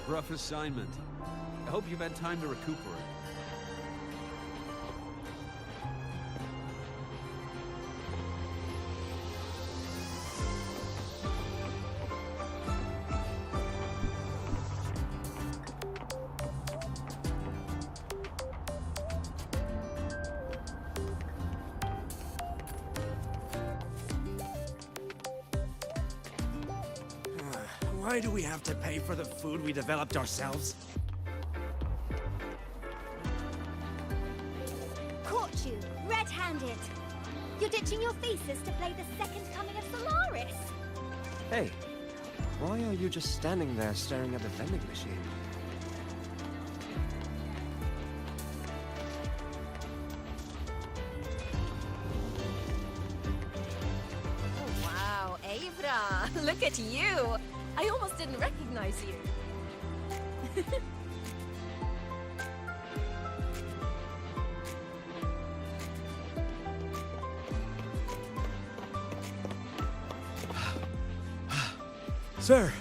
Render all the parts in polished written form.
Rough assignment. I hope you've had time to recuperate. Why do we have to pay for the food we developed ourselves? Caught you, red-handed. You're ditching your thesis to play the second coming of Solaris. Hey, why are you just standing there staring at the vending machine? Oh, wow, Avra, look at you. I almost didn't recognize you. Sir,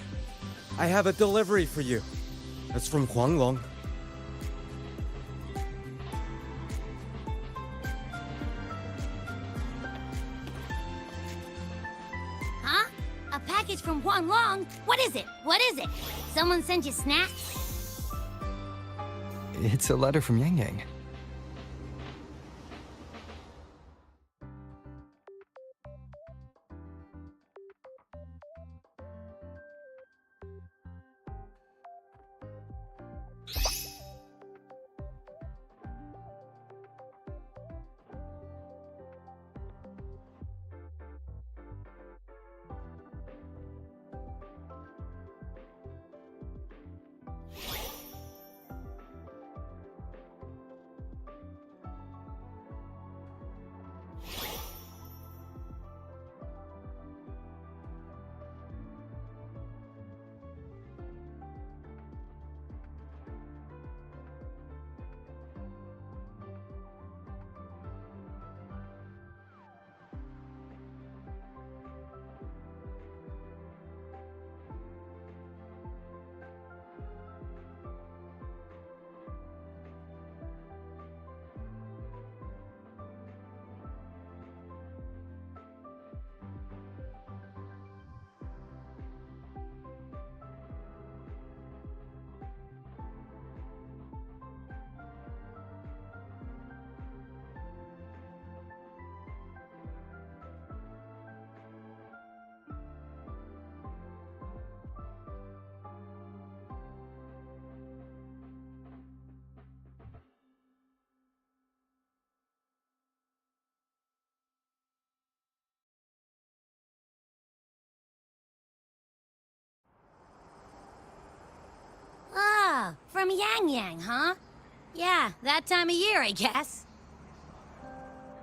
I have a delivery for you. It's from Huanglong. Huh? A package from Huanglong? What is it? What is it? Someone sent you snacks? It's a letter from Yang Yang. Ah, from Yang Yang, huh? Yeah, that time of year, I guess.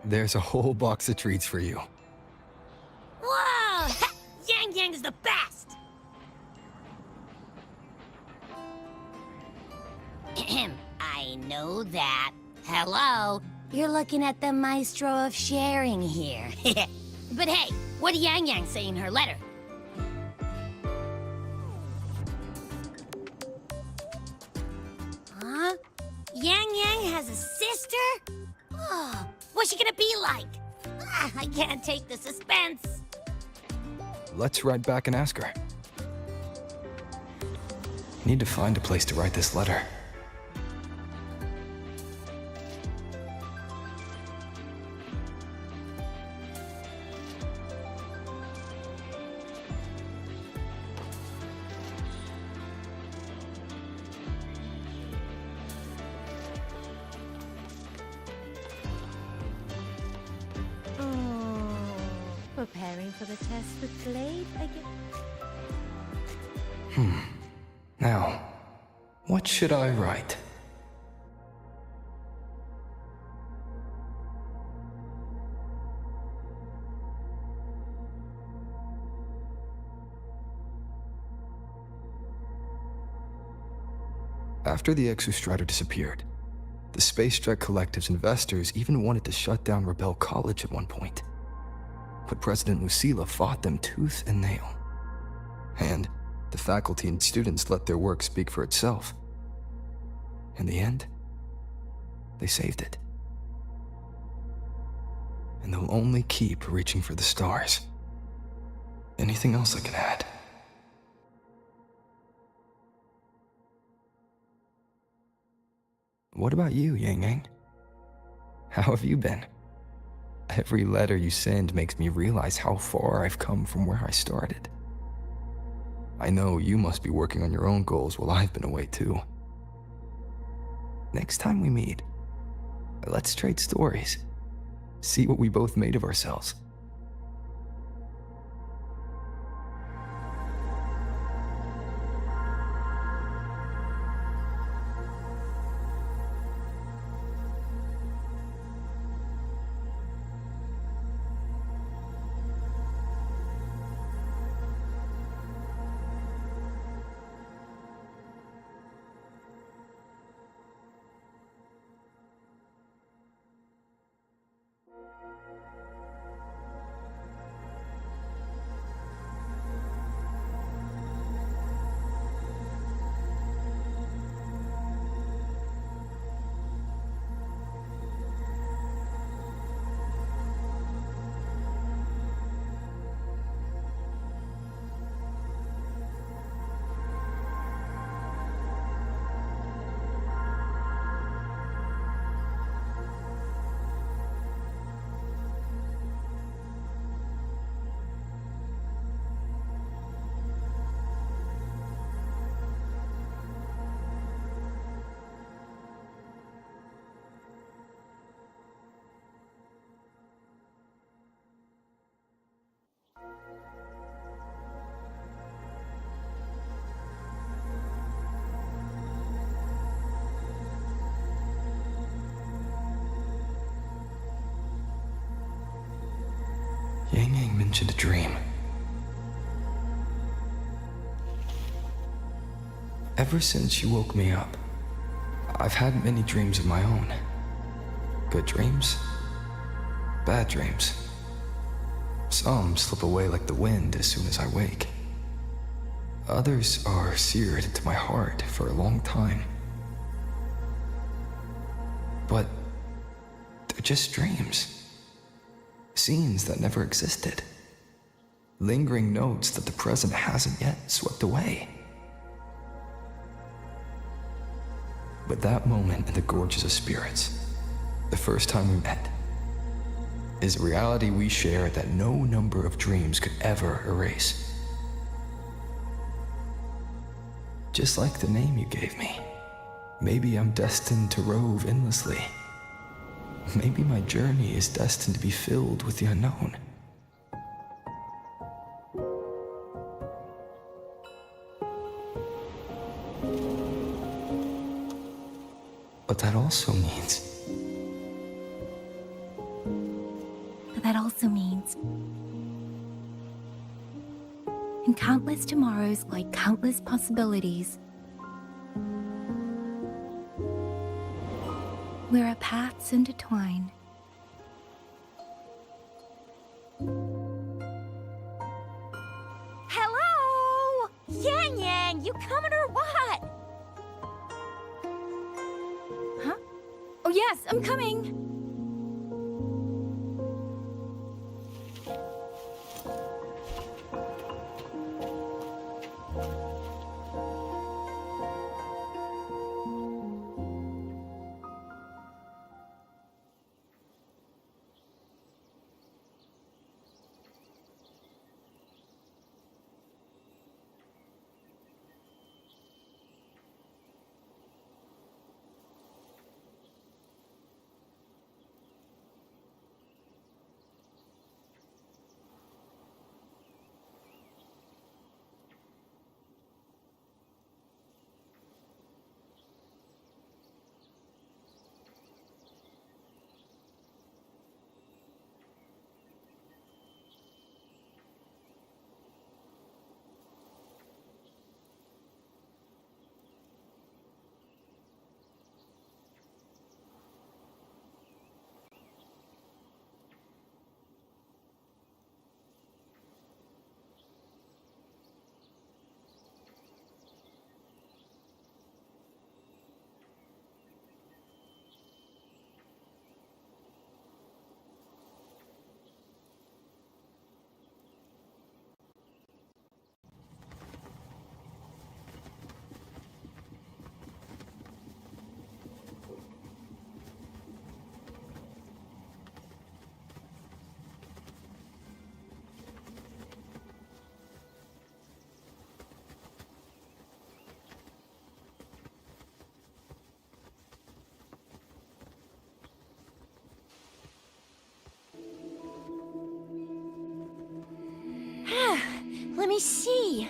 There's a whole box of treats for you. Whoa! Yang Yang is the best! I know that. Hello? You're looking at the maestro of sharing here. But hey, what did Yang Yang say in her letter? Huh? Yang Yang has a sister? Oh, what's she gonna be like? Ah, I can't take the suspense. Let's write back and ask her. Need to find a place to write this letter. Preparing for the test with Glade, I guess. Now, what should I write? After the Exostrator disappeared, the Space Trek Collective's investors even wanted to shut down Rebel College at one point. But President Lucilla fought them tooth and nail. And the faculty and students let their work speak for itself. In the end, they saved it. And they'll only keep reaching for the stars. Anything else I can add? What about you, Yang Yang? How have you been? Every letter you send makes me realize how far I've come from where I started. I know you must be working on your own goals while I've been away too. Next time we meet, let's trade stories. See what we both made of ourselves. Yang Yang mentioned a dream. Ever since you woke me up, I've had many dreams of my own. Good dreams, bad dreams. Some slip away like the wind as soon as I wake. Others are seared into my heart for a long time. But they're just dreams. Scenes that never existed. Lingering notes that the present hasn't yet swept away. But that moment in the Gorges of Spirits, the first time we met, is a reality we share that no number of dreams could ever erase. Just like the name you gave me, maybe I'm destined to rove endlessly. Maybe my journey is destined to be filled with the unknown. But that also means... in countless tomorrows lie countless possibilities, where our paths intertwine. Hello? Yang Yang, you coming or what? Huh? Oh yes, I'm coming! Let me see.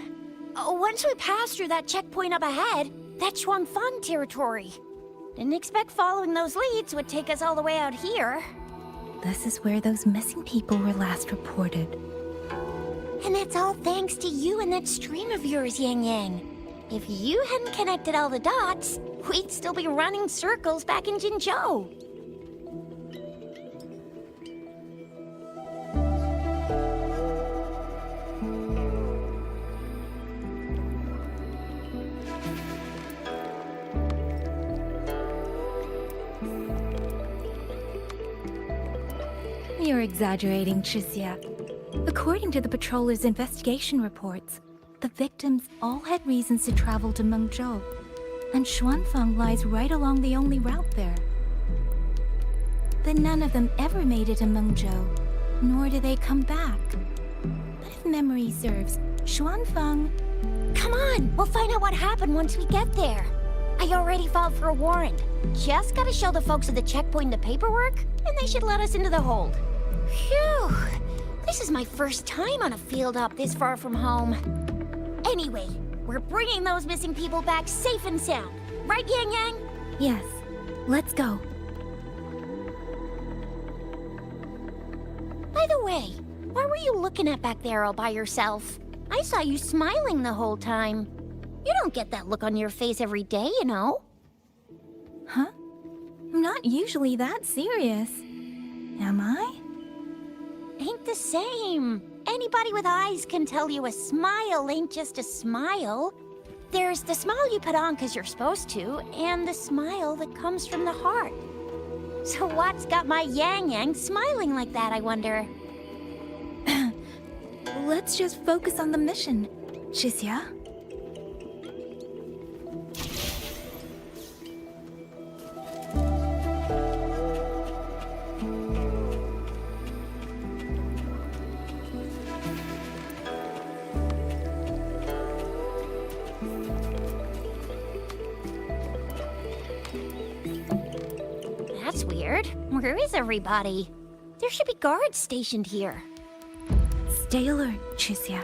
Once we pass through that checkpoint up ahead, that's Shuangfang territory. Didn't expect following those leads would take us all the way out here. This is where those missing people were last reported. And that's all thanks to you and that stream of yours, Yang Yang. If you hadn't connected all the dots, we'd still be running circles back in Jinzhou. You're exaggerating, Chixia. According to the patroller's investigation reports, the victims all had reasons to travel to Mengzhou, and Xuanfang lies right along the only route there. But none of them ever made it to Mengzhou, nor do they come back. But if memory serves, Xuanfang... Come on, we'll find out what happened once we get there. I already filed for a warrant. Just gotta show the folks at the checkpoint the paperwork, and they should let us into the hold. Phew! This is my first time on a field up this far from home. Anyway, we're bringing those missing people back safe and sound. Right, Yang Yang? Yes, let's go. By the way, what were you looking at back there all by yourself? I saw you smiling the whole time. You don't get that look on your face every day, you know. Huh? I'm not usually that serious. Am I? Ain't the same. Anybody with eyes can tell you a smile ain't just a smile. There's the smile you put on 'cause you're supposed to, and the smile that comes from the heart. So what's got my Yang Yang smiling like that, I wonder? Let's just focus on the mission, Chixia. That's weird. Where is everybody? There should be guards stationed here. Stay alert, Chixia.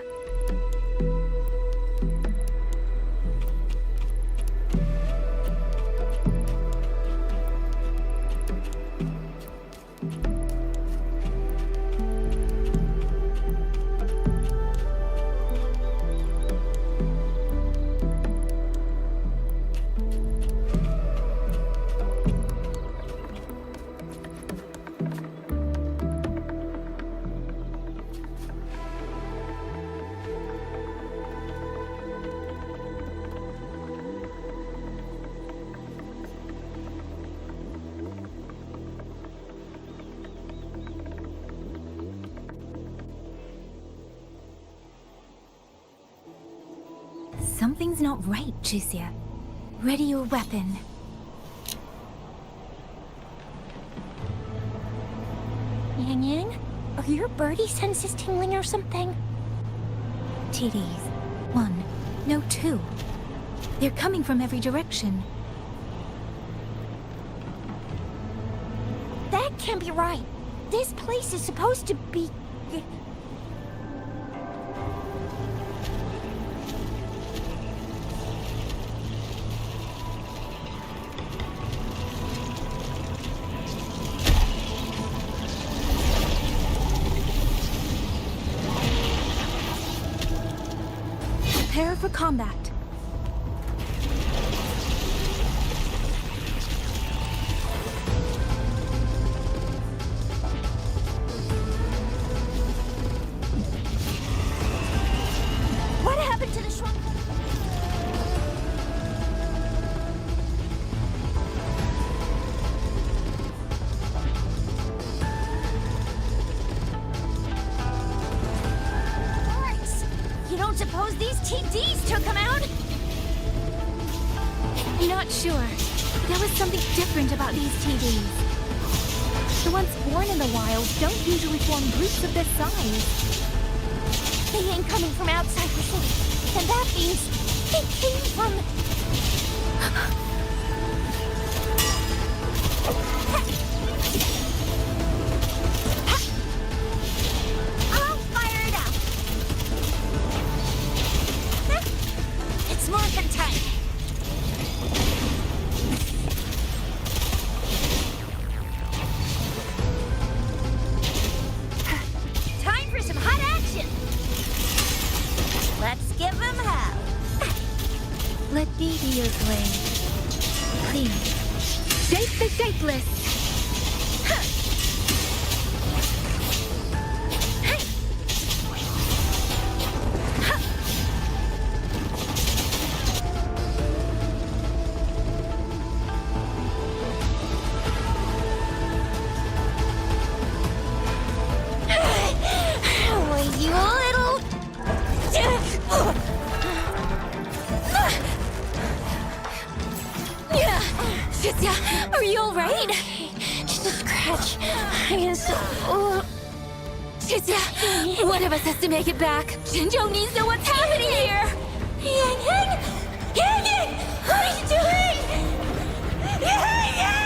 Something's not right, Chixia. Ready your weapon. Yang Yang? Are your birdie senses tingling or something? TDs. 1. No, 2. They're coming from every direction. That can't be right. This place is supposed to be... Prepare for combat. What happened to the shrunk? You don't suppose these TDs took him out? I'm not sure. There was something different about these TVs. The ones born in the wild don't usually form groups of this size. They ain't coming from outside the city. And that means they came from... I'll fire it up. morphin' time! Time for some hot action! Let's give them hell! Let be your blade. Please, shape the shapeless. You little... Shizia, are you alright? Just a scratch. I am so... Shizia, one of us has to make it back. Jinzhou needs to know what's happening here. Yang Yang! Yang Yang! What are you doing? Yang Yang!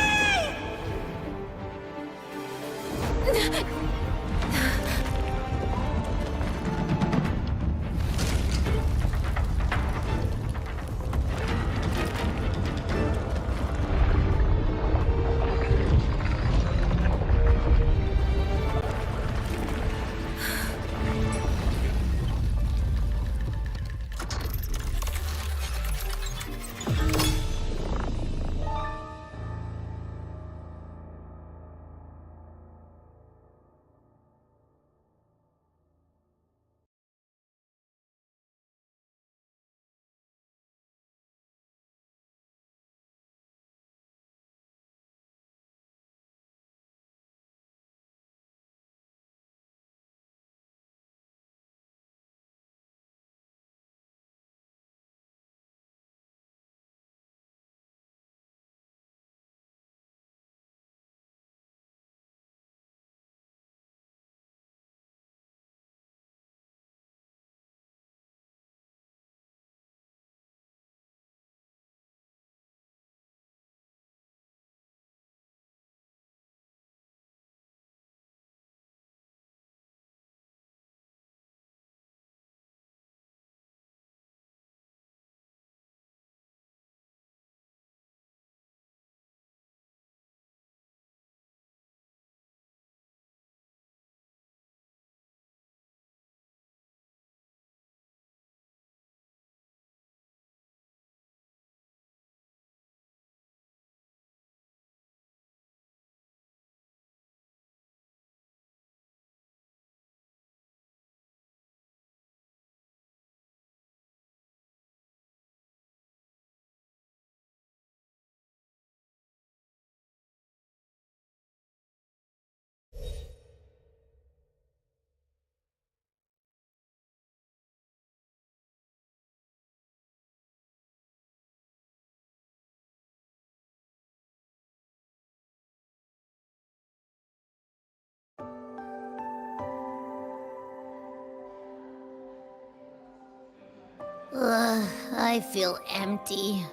I feel empty.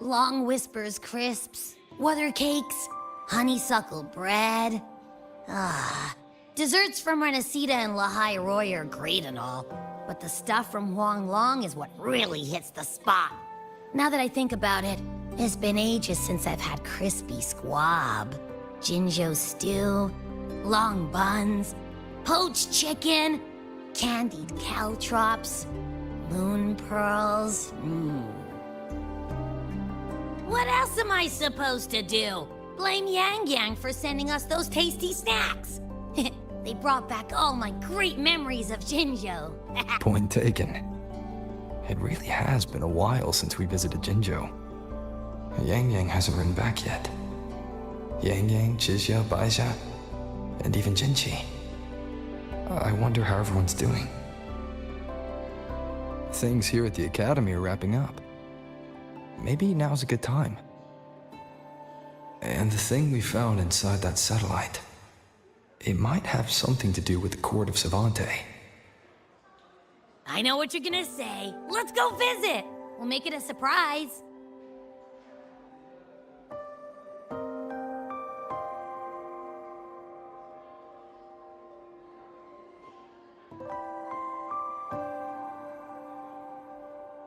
Long Whispers crisps, Weather cakes, honeysuckle bread. Desserts from Renacita and Lahai Roy are great and all, but the stuff from Huang Long is what really hits the spot. Now that I think about it, it's been ages since I've had crispy squab, Jinzhou stew, long buns, poached chicken, candied caltrops, moon pearls. What else am I supposed to do? Blame Yang Yang for sending us those tasty snacks. They brought back all my great memories of Jinzhou. Point taken. It really has been a while since we visited Jinzhou. Yang Yang hasn't written back yet. Yang Yang, Chixia, Baixia, and even Jinchi. I wonder how everyone's doing. Things here at the Academy are wrapping up. Maybe now's a good time. And the thing we found inside that satellite, it might have something to do with the court of Savante. I know what you're gonna say. Let's go visit. We'll make it a surprise.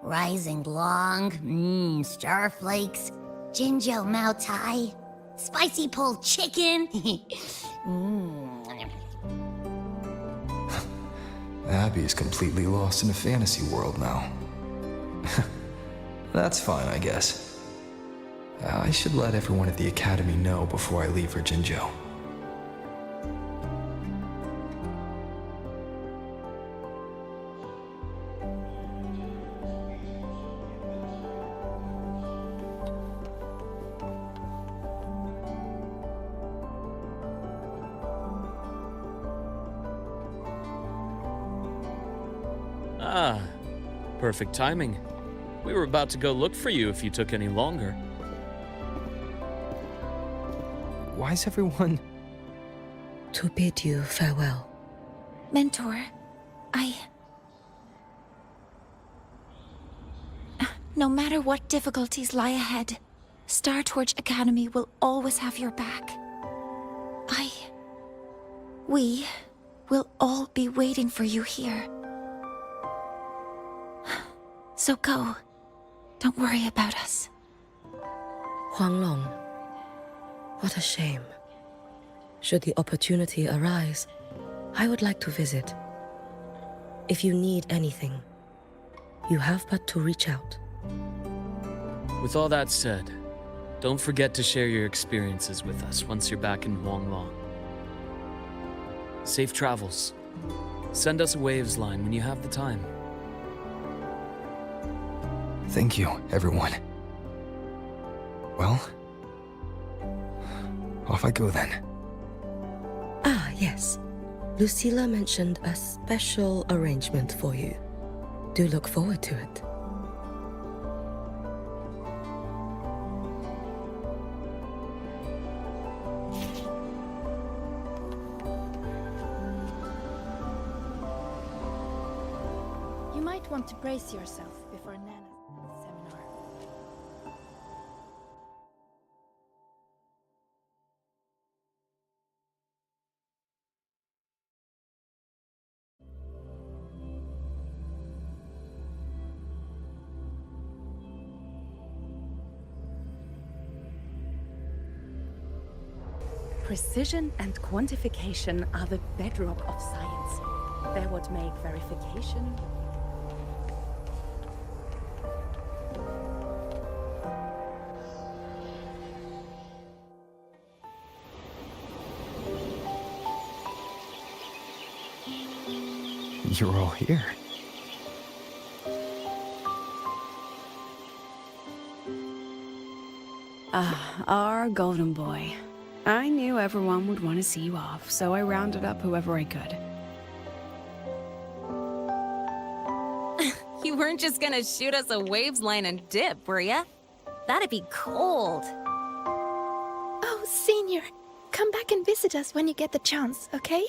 Rising Long, starflakes, Jinjo Mao Tai, spicy pulled chicken. Abby is completely lost in a fantasy world now. That's fine, I guess. I should let everyone at the academy know before I leave for Jinzhou. Ah, perfect timing. We were about to go look for you if you took any longer. Why is everyone... To bid you farewell. Mentor, No matter what difficulties lie ahead, Star Torch Academy will always have your back. We will all be waiting for you here. So go. Don't worry about us. Huanglong. What a shame. Should the opportunity arise, I would like to visit. If you need anything, you have but to reach out. With all that said, don't forget to share your experiences with us once you're back in Huanglong. Safe travels. Send us a waves line when you have the time. Thank you, everyone. Well, off I go then. Ah, yes. Lucilla mentioned a special arrangement for you. Do look forward to it. You might want to brace yourself before Nana's seminar. Precision and quantification are the bedrock of science. They're what make verification. You're all here. Our golden boy. I knew everyone would want to see you off, so I rounded up whoever I could. You weren't just gonna shoot us a waves line and dip, were ya? That'd be cold. Oh, Senior, come back and visit us when you get the chance, okay?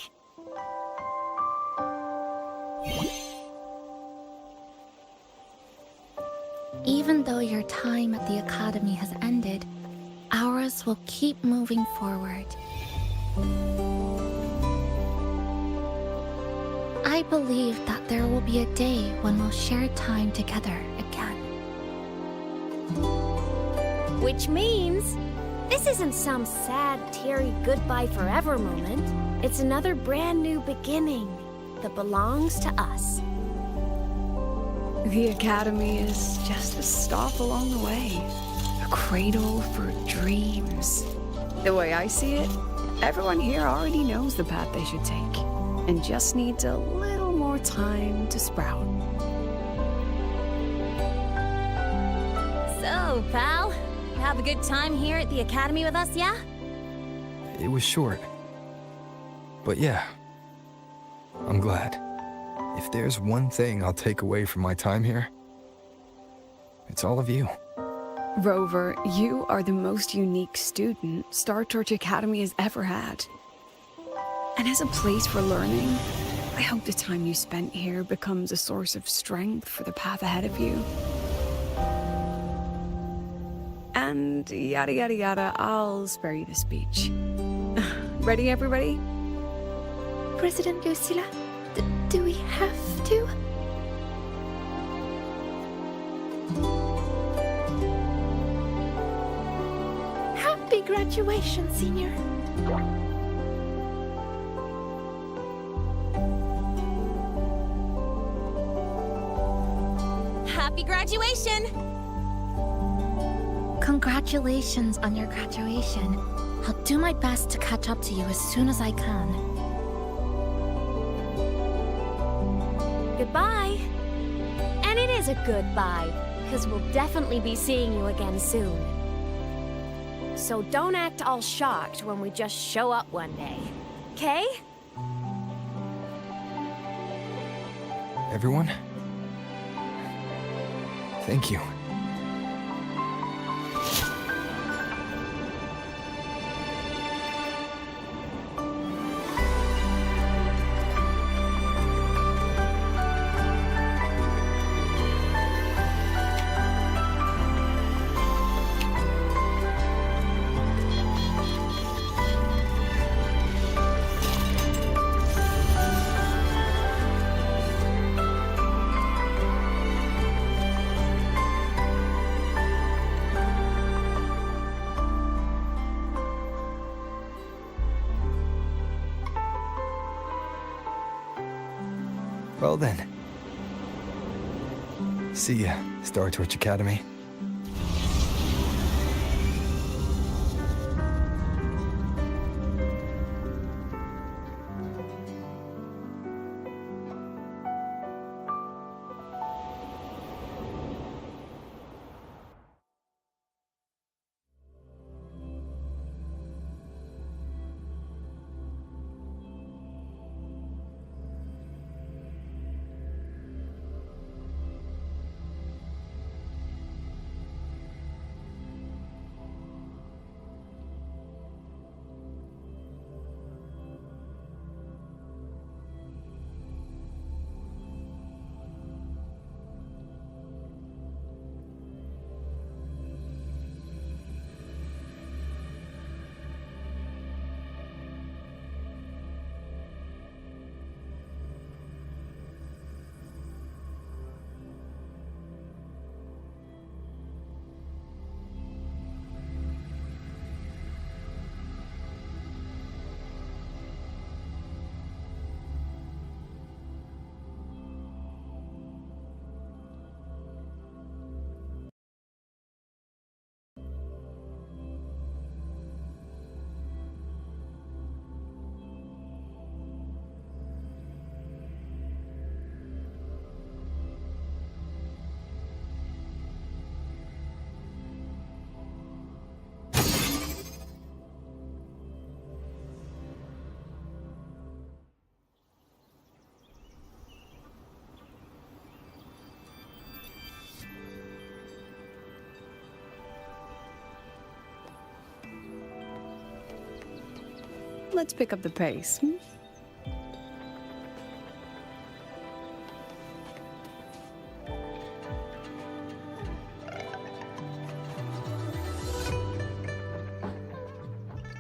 Even though your time at the Academy has ended, ours will keep moving forward. I believe that there will be a day when we'll share time together again. Which means, this isn't some sad, teary goodbye forever moment. It's another brand new beginning that belongs to us. The Academy is just a stop along the way. A cradle for dreams. The way I see it, everyone here already knows the path they should take, and just needs a little more time to sprout. So, pal, you have a good time here at the Academy with us, yeah? It was short. But yeah, I'm glad. If there's one thing I'll take away from my time here, it's all of you. Rover, you are the most unique student Star Torch Academy has ever had. And as a place for learning, I hope the time you spent here becomes a source of strength for the path ahead of you. And yada yada yada, I'll spare you the speech. Ready, everybody? President Lucilla, do we have to? graduation, Senior. Happy graduation! Congratulations on your graduation. I'll do my best to catch up to you as soon as I can. Goodbye. And it is a goodbye, because we'll definitely be seeing you again soon. So don't act all shocked when we just show up one day. Okay? Everyone? Thank you. Well then. See ya, Star Torch Academy. Let's pick up the pace.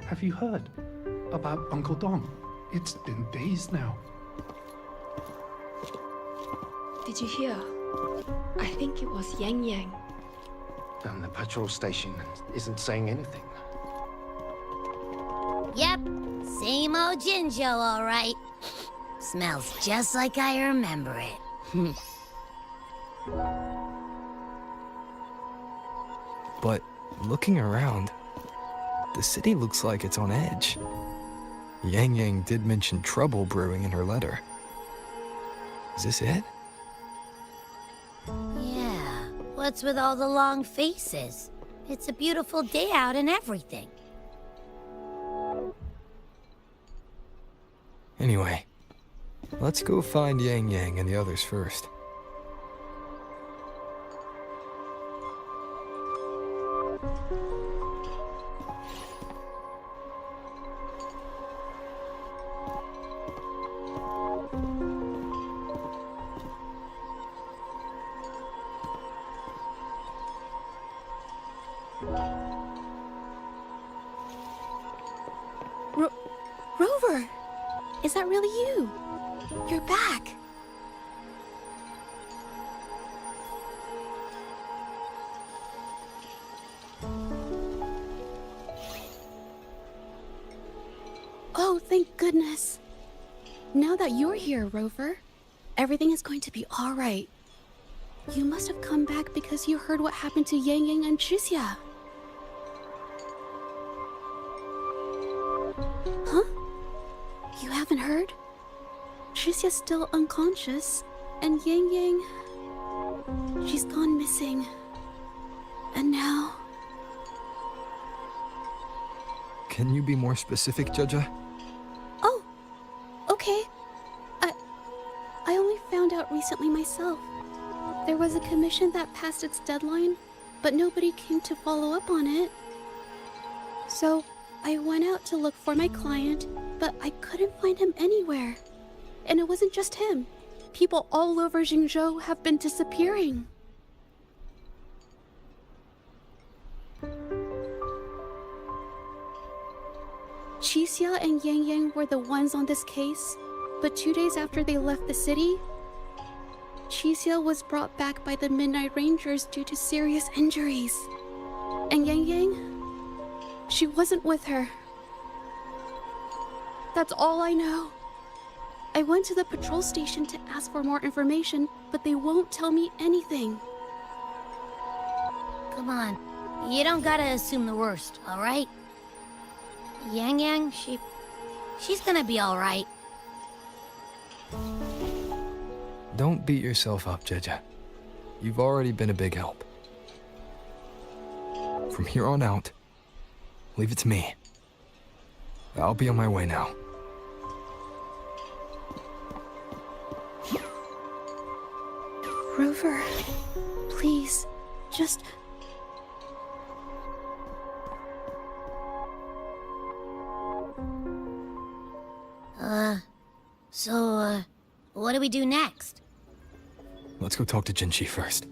Have you heard about Uncle Dom? It's been days now. Did you hear? I think it was Yang Yang. And the patrol station isn't saying anything. Yep, same old Jinjo, all right. Smells just like I remember it. But looking around, the city looks like it's on edge. Yang Yang did mention trouble brewing in her letter. Is this it? Yeah, what's with all the long faces? It's a beautiful day out and everything. Anyway, let's go find Yang Yang and the others first. Rover! Is that really you? You're back! Oh, thank goodness. Now that you're here, Rover, everything is going to be all right. You must have come back because you heard what happened to Yang Yang and Tricia. Huh? You haven't heard? Tricia's still unconscious, and Yang Yang... she's gone missing. And now... Can you be more specific, Jaja? Oh, okay. I only found out recently myself. There was a commission that passed its deadline, but nobody came to follow up on it. So, I went out to look for my client, but I couldn't find him anywhere. And it wasn't just him. People all over Mengzhou have been disappearing. Tricia and Yang Yang were the ones on this case, but 2 days after they left the city, Tricia was brought back by the Midnight Rangers due to serious injuries. And Yang Yang, she wasn't with her. That's all I know. I went to the patrol station to ask for more information, but they won't tell me anything. Come on. You don't gotta assume the worst, alright? Yang Yang, she's gonna be alright. Don't beat yourself up, Jaja. You've already been a big help. From here on out, leave it to me. I'll be on my way now. Rover, please, just... So, what do we do next? Let's go talk to Jinchi first.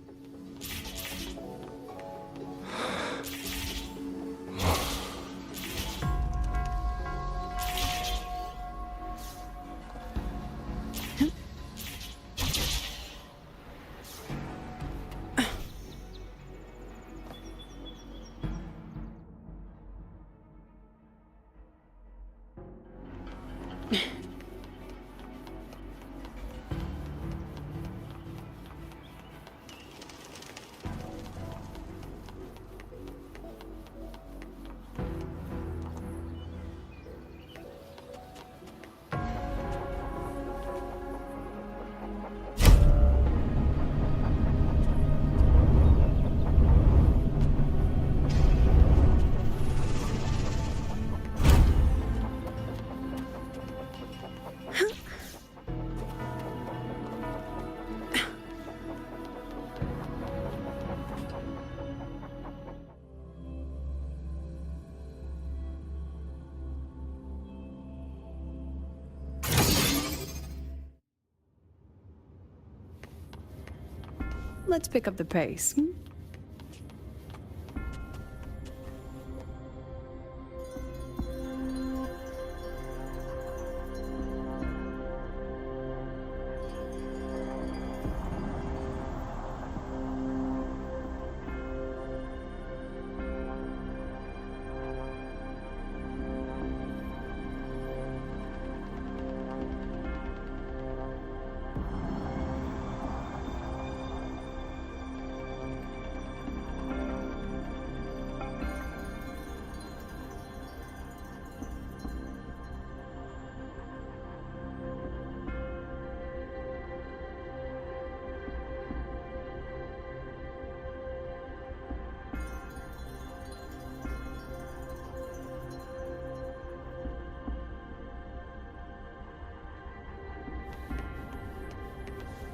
Let's pick up the pace.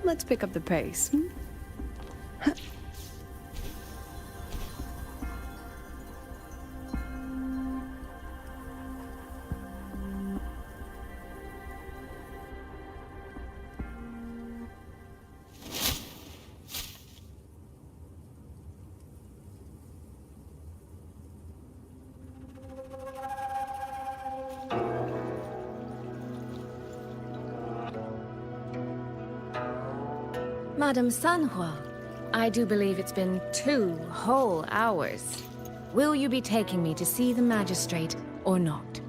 Let's pick up the pace. Madam Sanhua, I do believe it's been 2 whole hours. Will you be taking me to see the magistrate or not?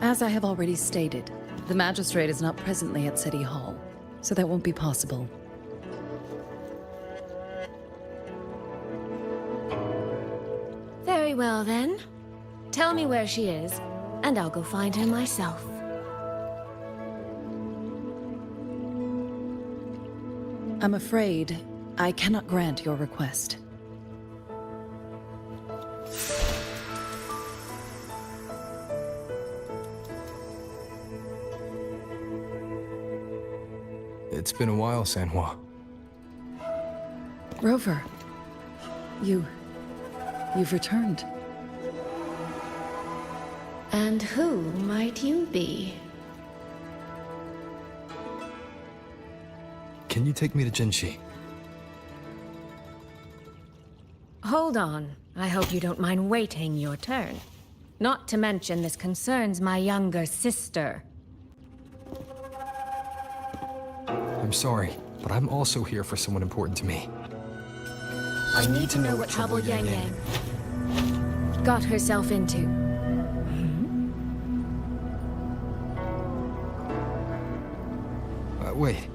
As I have already stated, the magistrate is not presently at City Hall, so that won't be possible. Very well, then. Tell me where she is, and I'll go find her myself. I'm afraid I cannot grant your request. It's been a while, Sanhua. Rover, you've returned. And who might you be? Can you take me to Jinshi? Hold on. I hope you don't mind waiting your turn. Not to mention this concerns my younger sister. I'm sorry, but I'm also here for someone important to me. I need to know what trouble Yang Yang got herself into. Wait.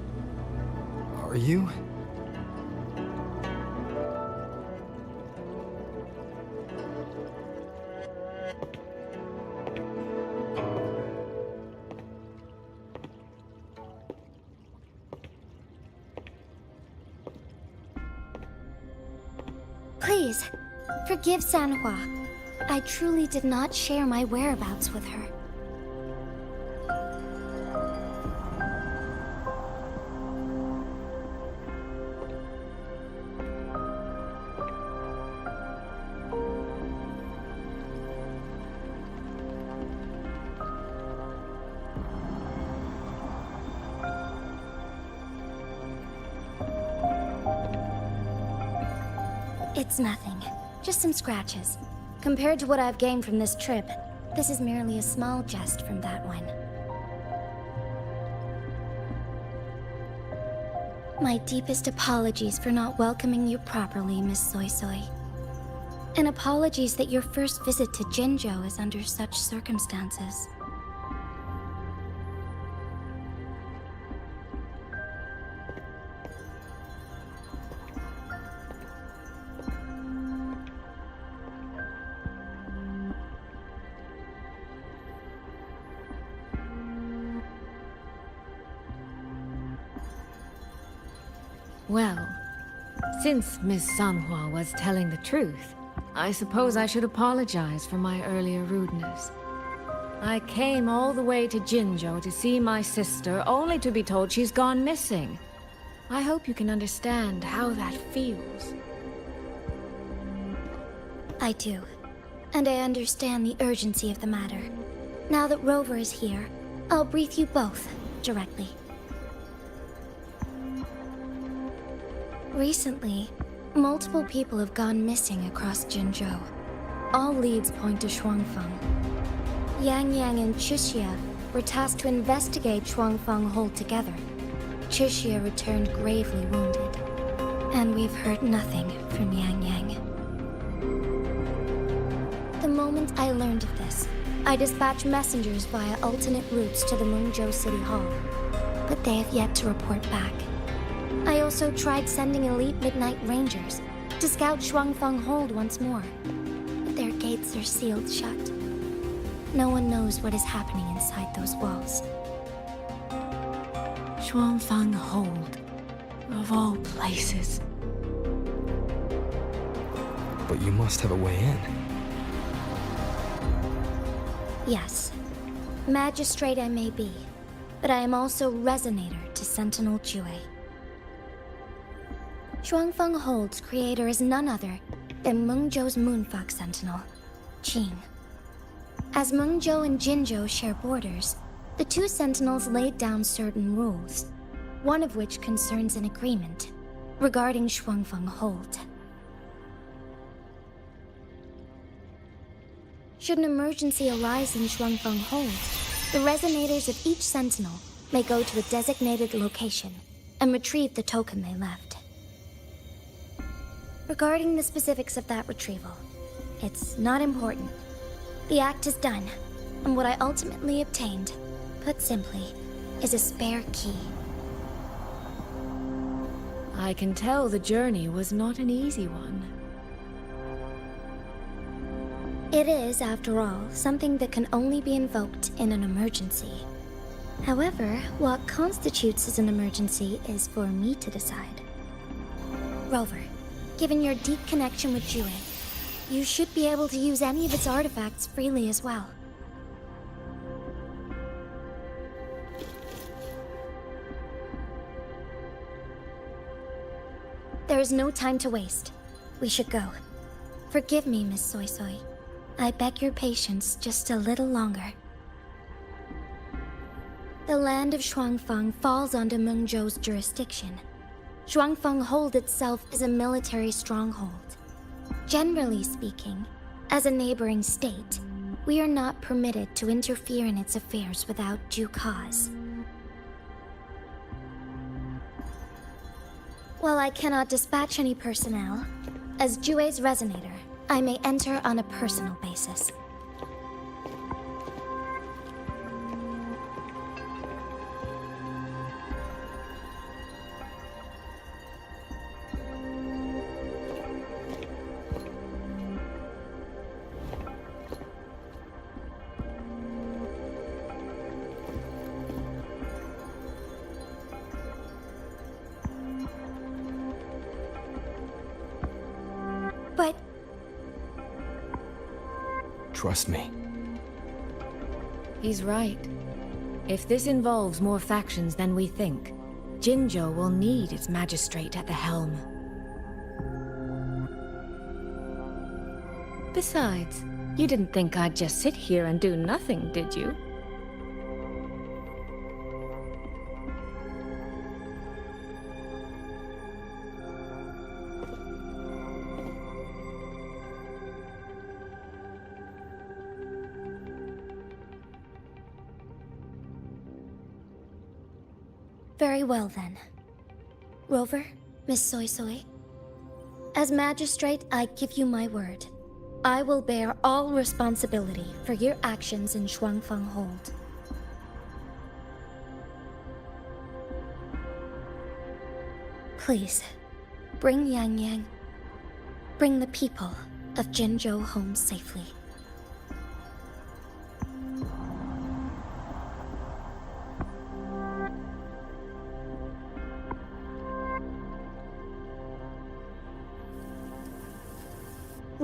Are you? Please, forgive Sanhua. I truly did not share my whereabouts with her. It's nothing. Just some scratches. Compared to what I've gained from this trip, this is merely a small jest from that one. My deepest apologies for not welcoming you properly, Miss Soy Soy. And apologies that your first visit to Jinzhou is under such circumstances. Well, since Miss Sanhua was telling the truth, I suppose I should apologize for my earlier rudeness. I came all the way to Jinzhou to see my sister, only to be told she's gone missing. I hope you can understand how that feels. I do. And I understand the urgency of the matter. Now that Rover is here, I'll brief you both directly. Recently, multiple people have gone missing across Jinzhou. All leads point to Shuangfeng. Yang Yang and Chixia were tasked to investigate Shuangfeng Hold together. Chixia returned gravely wounded, and we've heard nothing from Yang Yang. The moment I learned of this, I dispatched messengers via alternate routes to the Mengzhou City Hall, but they have yet to report back. I also tried sending elite Midnight Rangers to scout Shuangfeng Hold once more, but their gates are sealed shut. No one knows what is happening inside those walls. Shuangfeng Hold, of all places. But you must have a way in. Yes, magistrate I may be, but I am also resonator to Sentinel Jue. Shuangfeng Hold's creator is none other than Mengzhou's Moonfox Sentinel, Qing. As Mengzhou and Jinzhou share borders, the two Sentinels laid down certain rules, one of which concerns an agreement regarding Shuangfeng Hold. Should an emergency arise in Shuangfeng Hold, the resonators of each Sentinel may go to a designated location and retrieve the token they left. Regarding the specifics of that retrieval, it's not important. The act is done. and what I ultimately obtained, put simply, is a spare key. I can tell the journey was not an easy one. It is, after all, something that can only be invoked in an emergency. However, what constitutes as an emergency is for me to decide. Rover, given your deep connection with Jue, you should be able to use any of its artifacts freely as well. There is no time to waste. We should go. Forgive me, Miss Soy Soy. I beg your patience just a little longer. The land of Shuangfeng falls under Mengzhou's jurisdiction. Shuangfeng Hold itself is a military stronghold. Generally speaking, as a neighboring state, we are not permitted to interfere in its affairs without due cause. While I cannot dispatch any personnel, as Jue's resonator, I may enter on a personal basis. But Trust me. He's right. If this involves more factions than we think, Jinzhou will need its magistrate at the helm. Besides, you didn't think I'd just sit here and do nothing, did you? very well then. Rover, Miss Soy Soy. As magistrate, I give you my word. I will bear all responsibility for your actions in Shuangfeng Hold. Please, bring Yang Yang. Bring the people of Jinzhou home safely.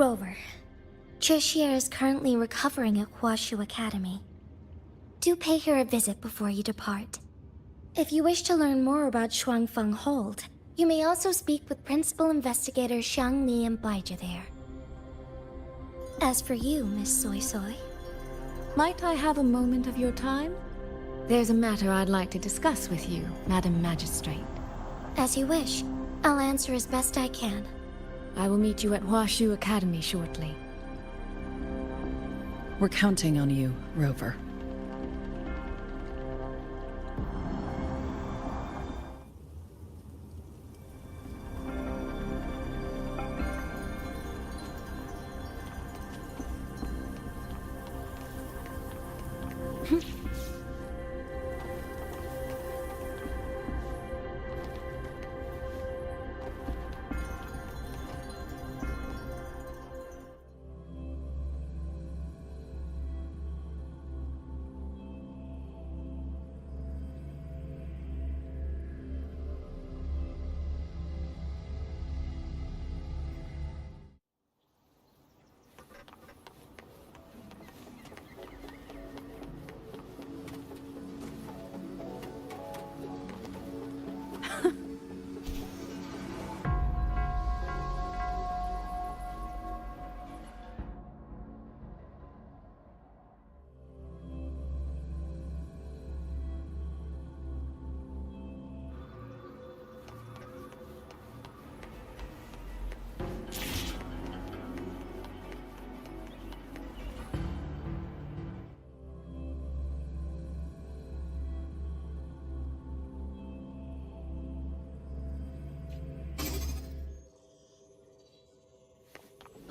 Rover, Chixie is currently recovering at Huashu Academy. Do pay her a visit before you depart. If you wish to learn more about Shuangfeng Hold, you may also speak with Principal Investigators Xiang Li and Baizhi there. As for you, Miss Soy Soy... Might I have a moment of your time? There's a matter I'd like to discuss with you, Madam Magistrate. As you wish. I'll answer as best I can. I will meet you at Huashu Academy shortly. We're counting on you, Rover.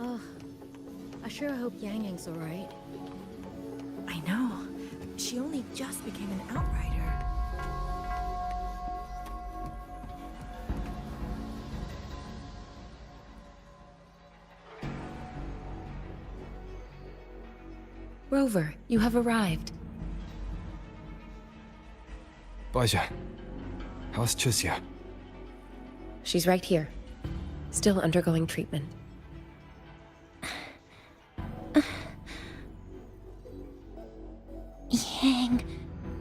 Oh, I sure hope Yang Yang's alright. I know. just became an outrider. Rover, you have arrived. Baja, how's Chusya? She's right here, still undergoing treatment.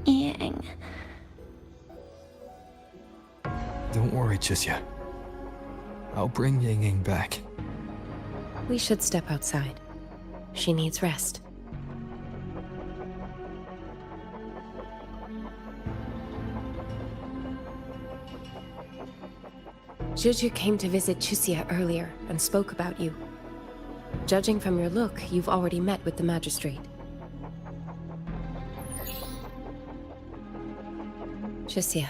Yang. Don't worry, Chusya. I'll bring Yang Yang back. We should step outside. She needs rest. Juju came to visit Chusya earlier and spoke about you. Judging from your look, you've already met with the magistrate. Chusya.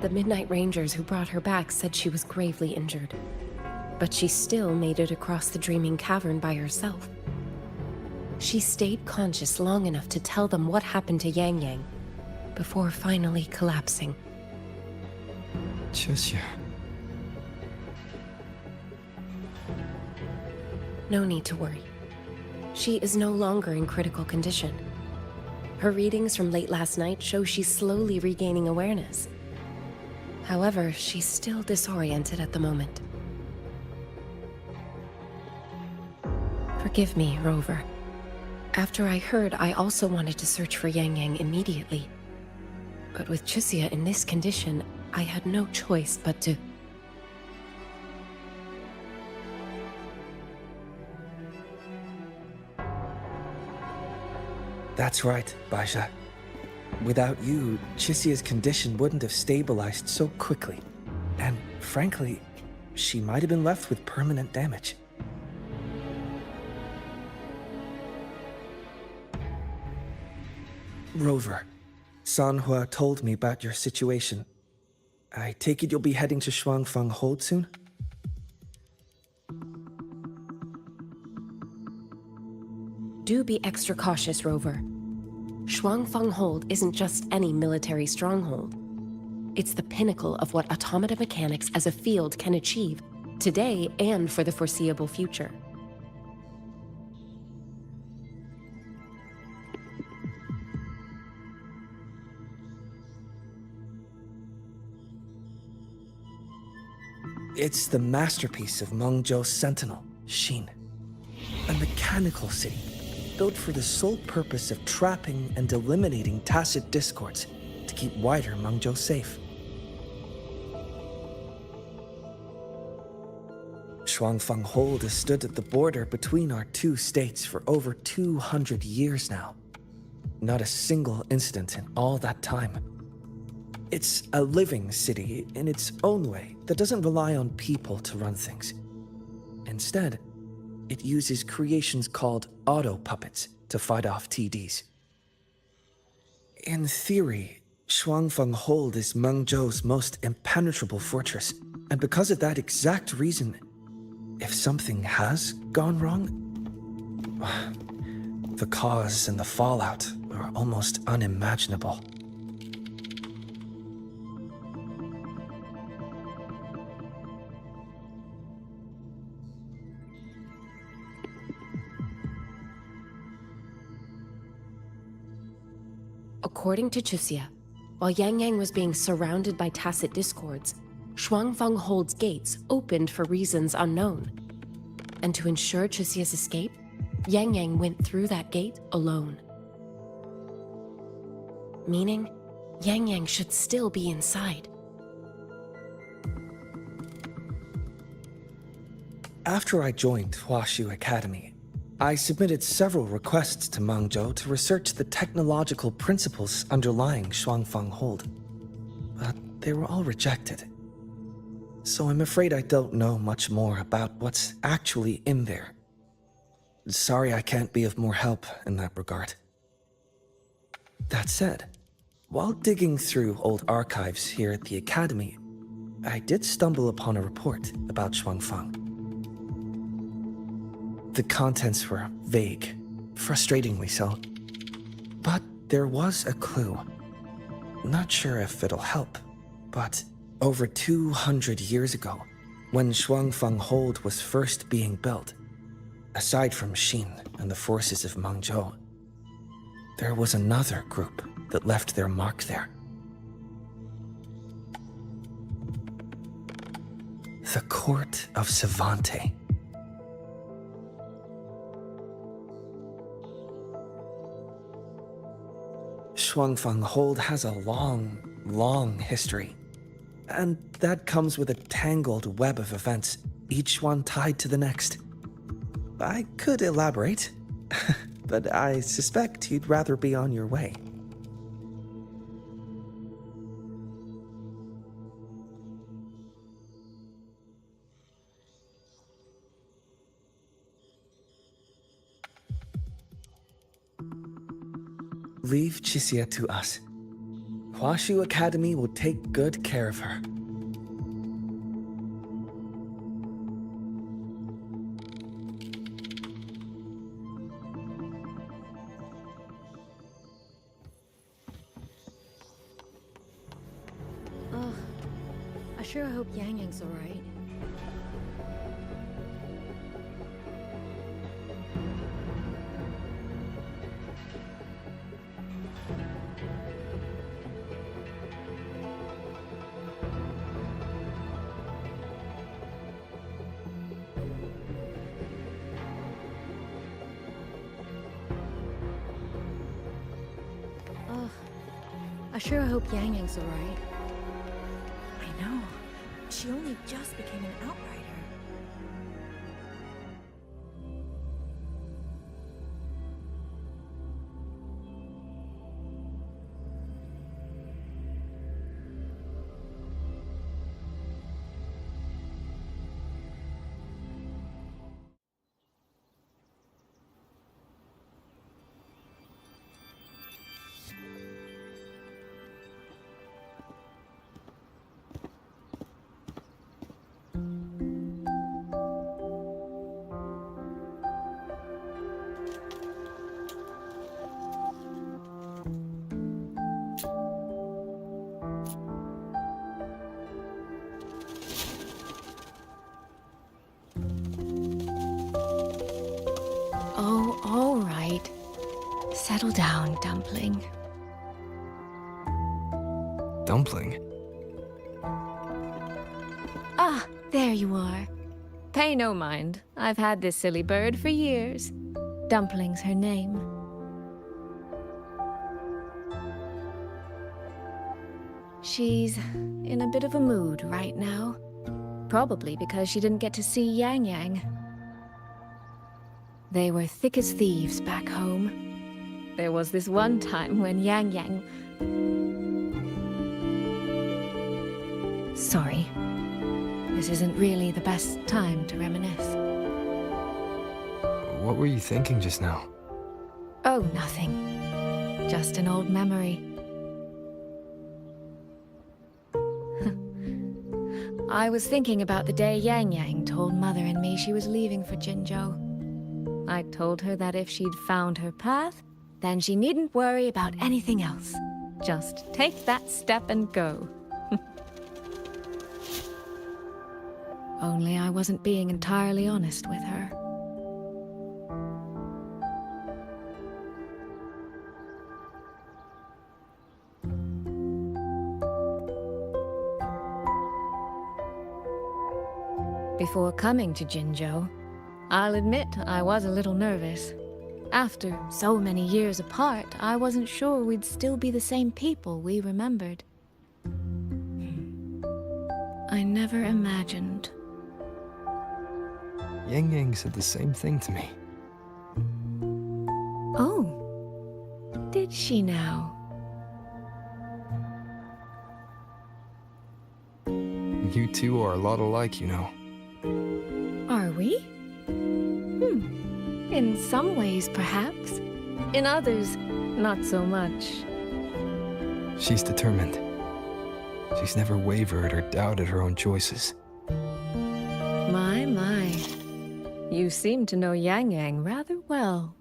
The Midnight Rangers who brought her back said she was gravely injured. But she still made it across the Dreaming Cavern by herself. She stayed conscious long enough to tell them what happened to Yang Yang, before finally collapsing. Chusya. No need to worry. She is no longer in critical condition. Her readings from late last night show she's slowly regaining awareness. However, she's still disoriented at the moment. Forgive me, Rover. After I heard, I also wanted to search for Yang Yang immediately. But with Chusya in this condition, I had no choice but to... That's right, Baja. Without you, Chusya's condition wouldn't have stabilized so quickly. And frankly, she might have been left with permanent damage. Rover, Sanhua told me about your situation. I take it you'll be heading to Shuangfeng Hold soon? Do be extra cautious, Rover. Shuangfeng Hold isn't just any military stronghold. It's the pinnacle of what automata mechanics as a field can achieve, today and for the foreseeable future. It's the masterpiece of Mengzhou's sentinel, Xin. A mechanical city, built for the sole purpose of trapping and eliminating tacit discords to keep wider Mengzhou safe. Shuangfeng Hold has stood at the border between our two states for over 200 years now. Not a single incident in all that time. It's a living city in its own way that doesn't rely on people to run things. Instead, it uses creations called auto-puppets to fight off TDs. In theory, Shuangfeng Hold is Mengzhou's most impenetrable fortress, and because of that exact reason, if something has gone wrong, the cause and the fallout are almost unimaginable. According to Chusya, while Yang Yang was being surrounded by tacit discords, Shuangfeng Hold's gates opened for reasons unknown. And to ensure Chusya's escape, Yang Yang went through that gate alone. Meaning, Yang Yang should still be inside. After I joined Huaxu Academy, I submitted several requests to Mengzhou to research the technological principles underlying Shuangfeng Hold, but they were all rejected. So I'm afraid I don't know much more about what's actually in there. Sorry I can't be of more help in that regard. That said, while digging through old archives here at the Academy, I did stumble upon a report about Shuangfeng. The contents were vague, frustratingly so. But There was a clue. Not sure if it'll help, but over 200 years ago, when Shuangfanghold was first being built, aside from Xin and the forces of Mengzhou, there was another group that left their mark there. The Court of Savante. Shuangfanghold has a long, long history. And that comes with a tangled web of events, each one tied to the next. I could elaborate, but I suspect you'd rather be on your way. Leave Chixia to us. Huashu Academy will take good care of her. Oh, I sure hope Yang Yang's alright. I sure hope Yang Yang's alright. I know. She only just became an outrider. Oh, all right. Settle down, Dumpling. Dumpling? Ah, there you are. Pay no mind. I've had this silly bird for years. Dumpling's her name. She's in a bit of a mood right now. Probably because she didn't get to see Yang Yang. They were thick as thieves back home. There was this one time when Yang Yang... Sorry. This isn't really the best time to reminisce. What were you thinking just now? Oh, nothing. Just an old memory. I was thinking about the day Yang Yang told Mother and me she was leaving for Jinzhou. I told her that if she'd found her path, then she needn't worry about anything else. Just take that step and go. Only I wasn't being entirely honest with her. Before coming to Jinzhou, I'll admit I was a little nervous. After so many years apart, I wasn't sure we'd still be the same people we remembered. I never imagined. Yang Yang said the same thing to me. Oh, did she now? You two are a lot alike, you know. Are we? In some ways, perhaps. In others, not so much. She's determined. She's never wavered or doubted her own choices. My. You seem to know Yang Yang rather well.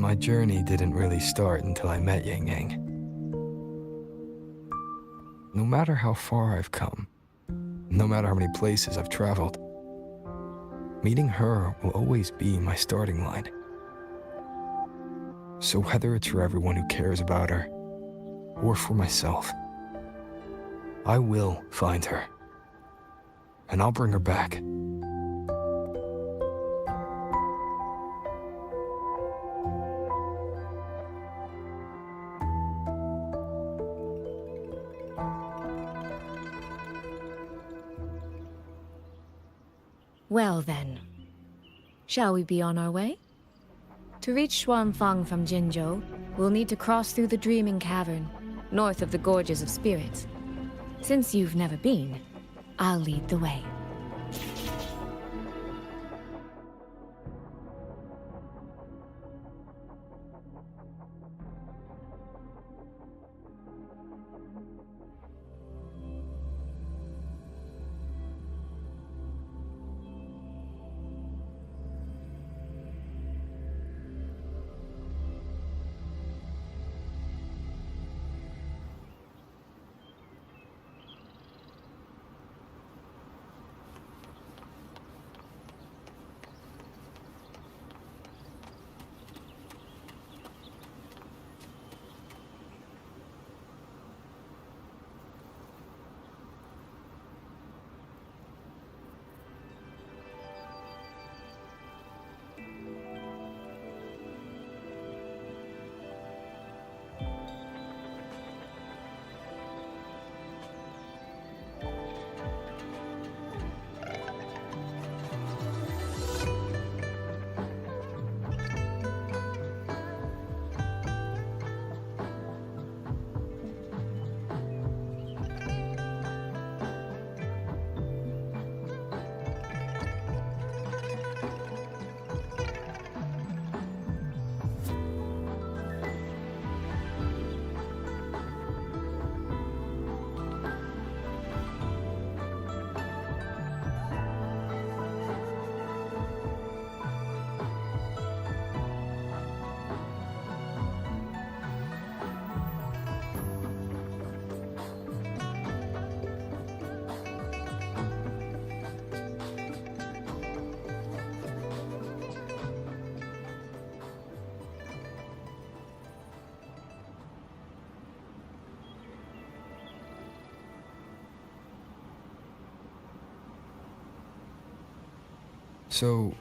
my journey didn't really start until I met Yang Yang. No matter how far I've come, no matter how many places I've traveled, meeting her will always be my starting line. So whether it's for everyone who cares about her, or for myself, I will find her. And I'll bring her back. Well then, shall we be on our way? To reach Xuanfang from Jinzhou, we'll need to cross through the Dreaming Cavern, north of the Gorges of Spirits. Since you've never been, I'll lead the way. So,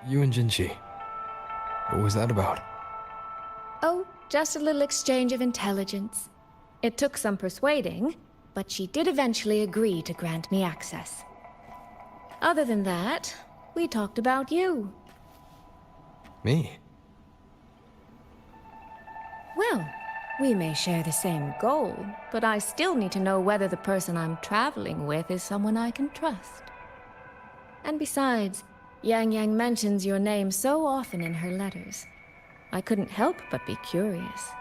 you and Jinchi, what was that about? Oh, just a little exchange of intelligence. It took some persuading, but she did eventually agree to grant me access. Other than that, we talked about you. Me? Well, we may share the same goal, but I still need to know whether the person I'm traveling with is someone I can trust. And besides, Yang Yang mentions your name so often in her letters. I couldn't help but be curious.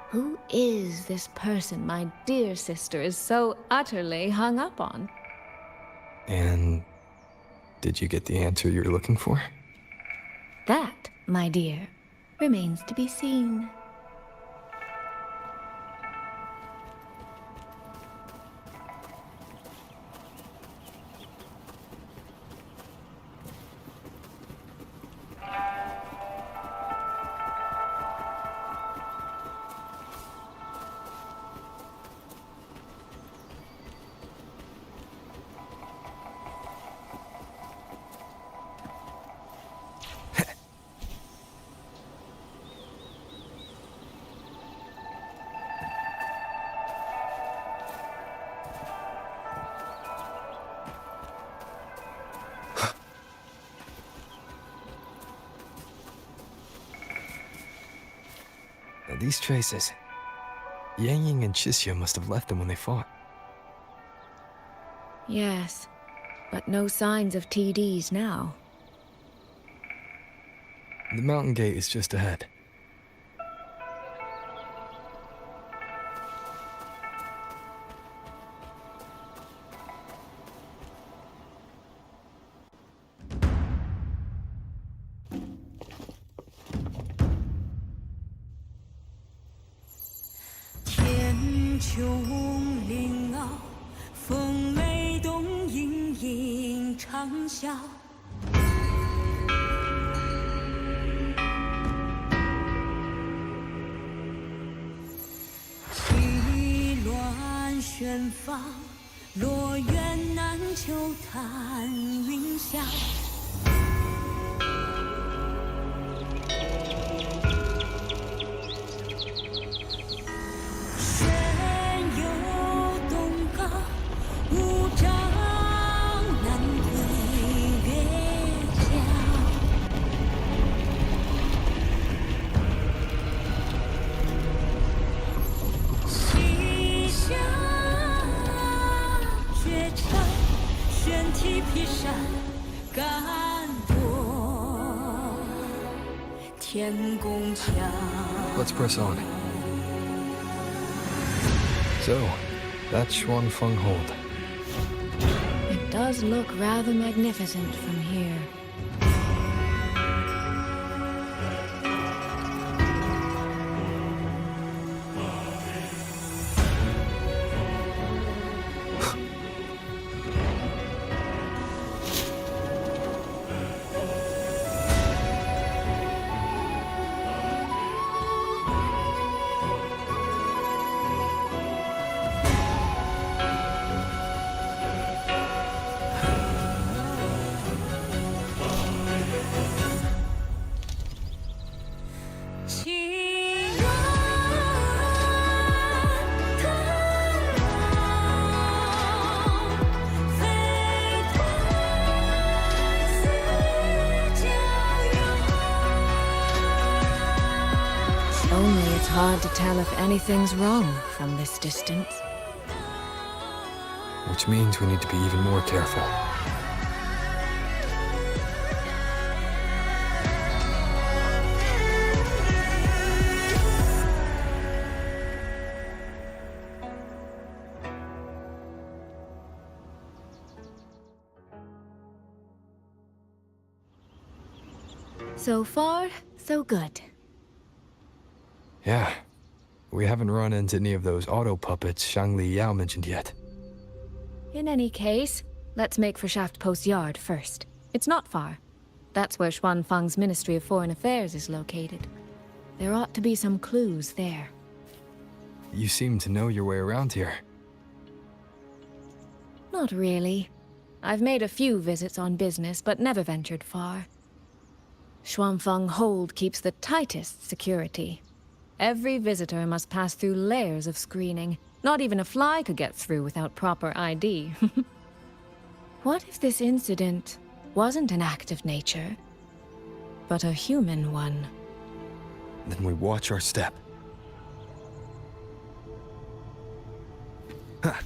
Who is this person my dear sister is so utterly hung up on? And did you get the answer you were looking for? That, my dear, remains to be seen. These traces. Yang Yang and Chixia must have left them when they fought. Yes, but no signs of TDs now. The mountain gate is just ahead. 长啸。气乱旋放，落雁南秋叹云霄。玄游东皋，无障难推月江。西下绝尘，玄梯劈山，敢夺天宫墙。 Let's press on. So, that's Xuanfeng Hold. It does look rather magnificent from here. Only it's hard to tell if anything's wrong from this distance. Which means we need to be even more careful. So far, so good. Yeah. We haven't run into any of those auto puppets Shangli Yao mentioned yet. In any case, let's make for Shaft Post Yard first. It's not far. That's where Xuanfeng's Ministry of Foreign Affairs is located. There ought to be some clues there. You seem to know your way around here. Not really. I've made a few visits on business, but never ventured far. Xuanfeng Hold keeps the tightest security. Every visitor must pass through layers of screening. Not even a fly could get through without proper ID. What if this incident wasn't an act of nature, but a human one? Then we watch our step. Ha!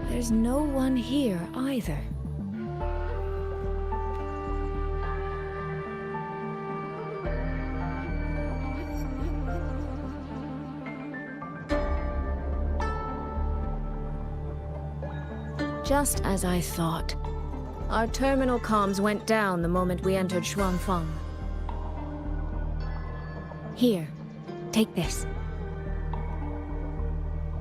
There's no one here either. Just as I thought. Our terminal comms went down the moment we entered Xuanfeng. Here, take this.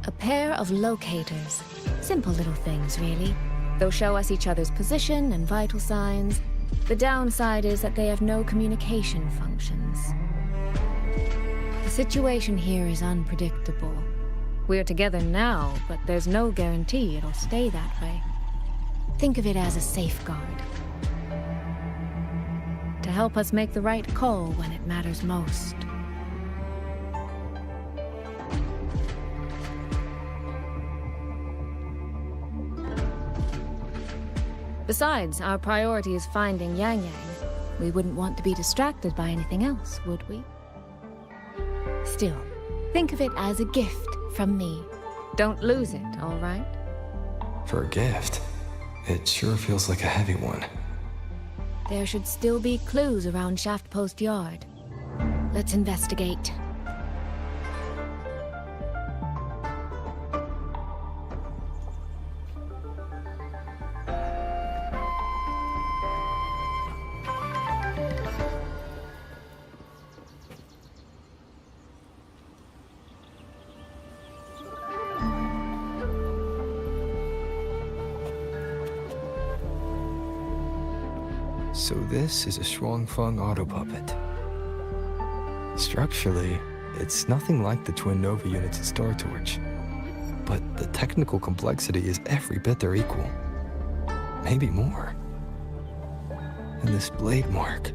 A pair of locators. Simple little things, really. They'll show us each other's position and vital signs. The downside is that they have no communication functions. The situation here is unpredictable. We're together now, but there's no guarantee it'll stay that way. Think of it as a safeguard. To help us make the right call when it matters most. Besides, our priority is finding Yang Yang. We wouldn't want to be distracted by anything else, would we? Still, think of it as a gift from me. Don't lose it, all right? For a gift, it sure feels like a heavy one. There should still be clues around Shaft Post Yard. Let's investigate. So this is a Shuangfeng auto puppet. Structurally, it's nothing like the twin Nova units in Star Torch. But the technical complexity is every bit their equal. Maybe more. And this blade mark.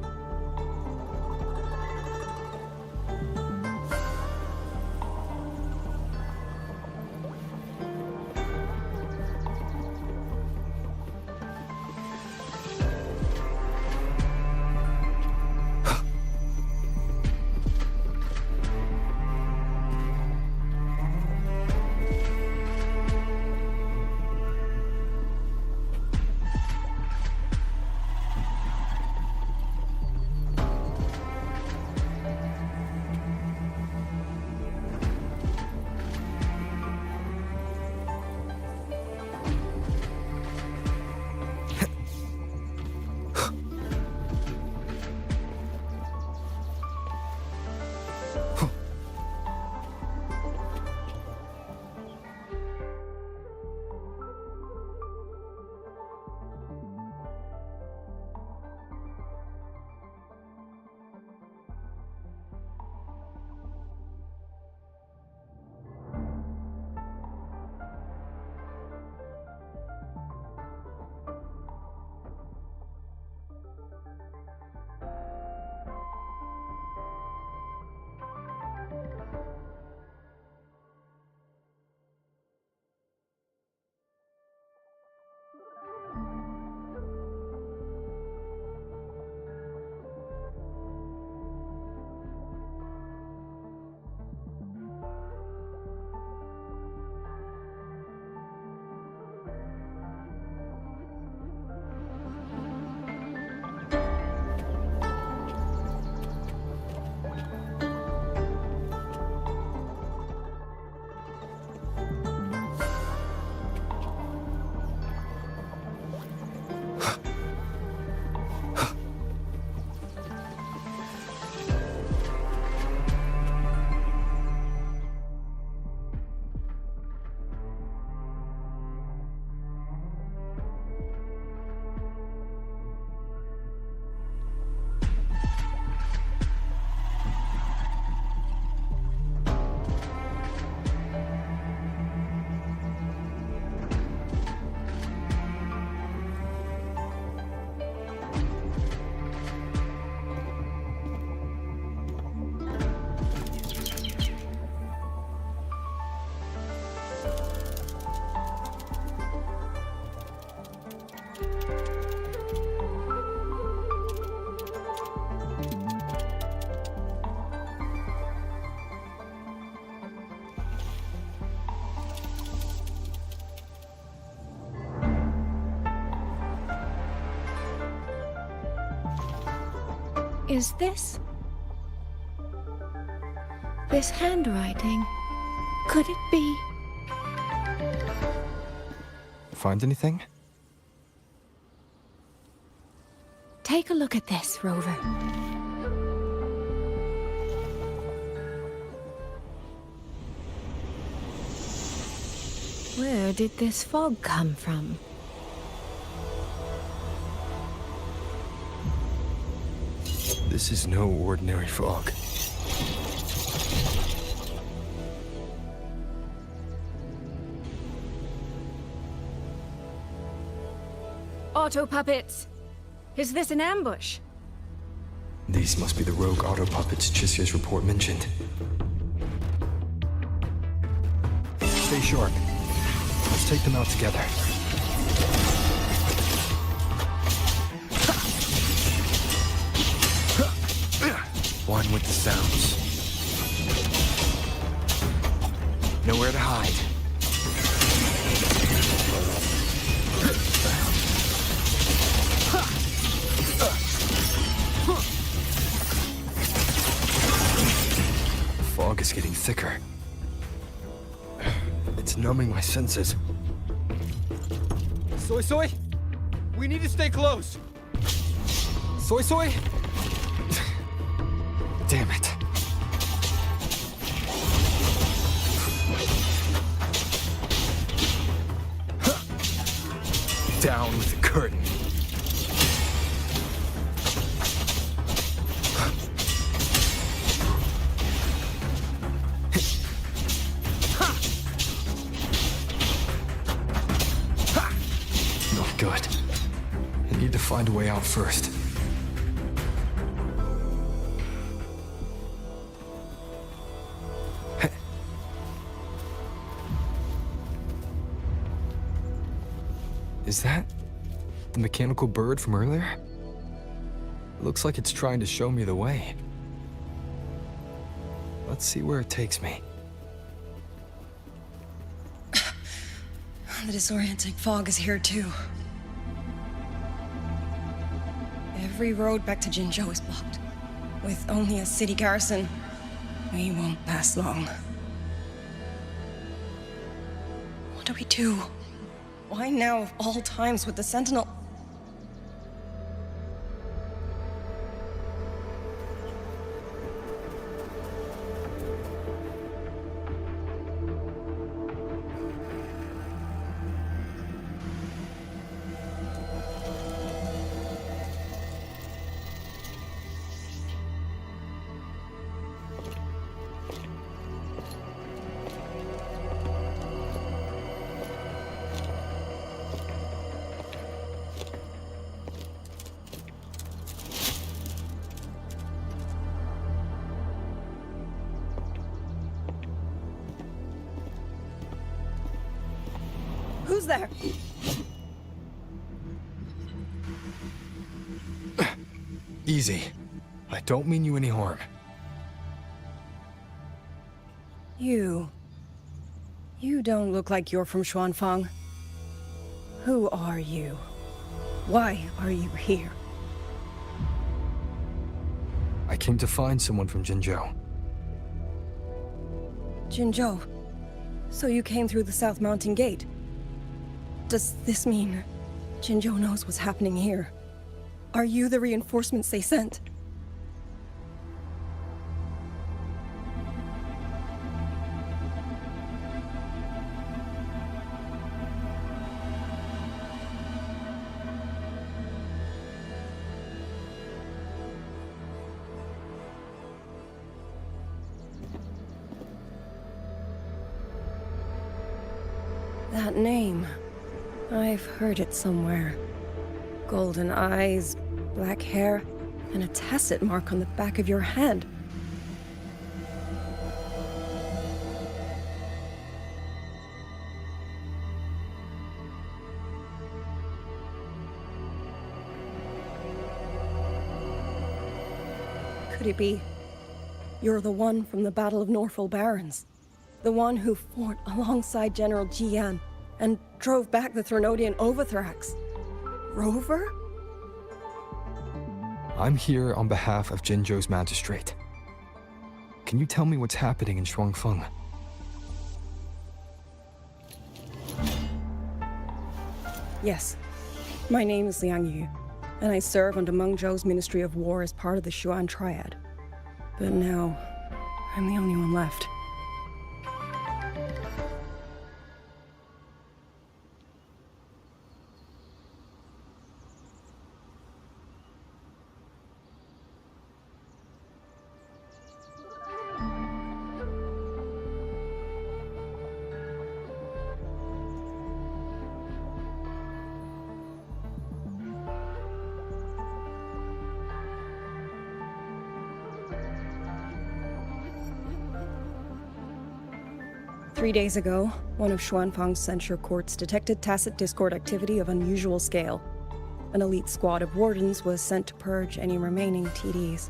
Is this handwriting? Could it be? Find anything? Take a look at this, Rover. Where did this fog come from? This is no ordinary fog. Auto puppets! Is this an ambush? These must be the rogue auto puppets Chisia's report mentioned. Stay sharp. Let's take them out together. One with the sounds. Nowhere to hide. thicker. It's numbing my senses. Soy Soy? We need to stay close. Soy Soy? Damn it. Down with the curtain. Not good. I need to find a way out first. Is that the mechanical bird from earlier? It looks like it's trying to show me the way. Let's see where it takes me. The disorienting fog is here too. Every road back to Jinzhou is blocked. With only a city garrison, we won't last long. What do we do? Why now of all times with the Sentinel? Who's there? Easy. I don't mean you any harm. You don't look like you're from Xuanfang. Who are you? Why are you here? I came to find someone from Jinzhou. Jinzhou. So you came through the South Mountain Gate. Does this mean Jinzhou knows what's happening here? Are you the reinforcements they sent? That name. I've heard it somewhere. Golden eyes, black hair, and a tacet mark on the back of your head. Could it be you're the one from the Battle of Norfolk Barrens? The one who fought alongside General Jian and drove back the Threnodian Overthrax? Rover? I'm here on behalf of Jinzhou's magistrate. Can you tell me what's happening in Xuanfeng? Yes. My name is Liang Yu, and I serve under Mengzhou's Ministry of War as part of the Xuan Triad. But now, I'm the only one left. Three days ago, one of Xuanfang's censure courts detected tacit discord activity of unusual scale. An elite squad of wardens was sent to purge any remaining TDs.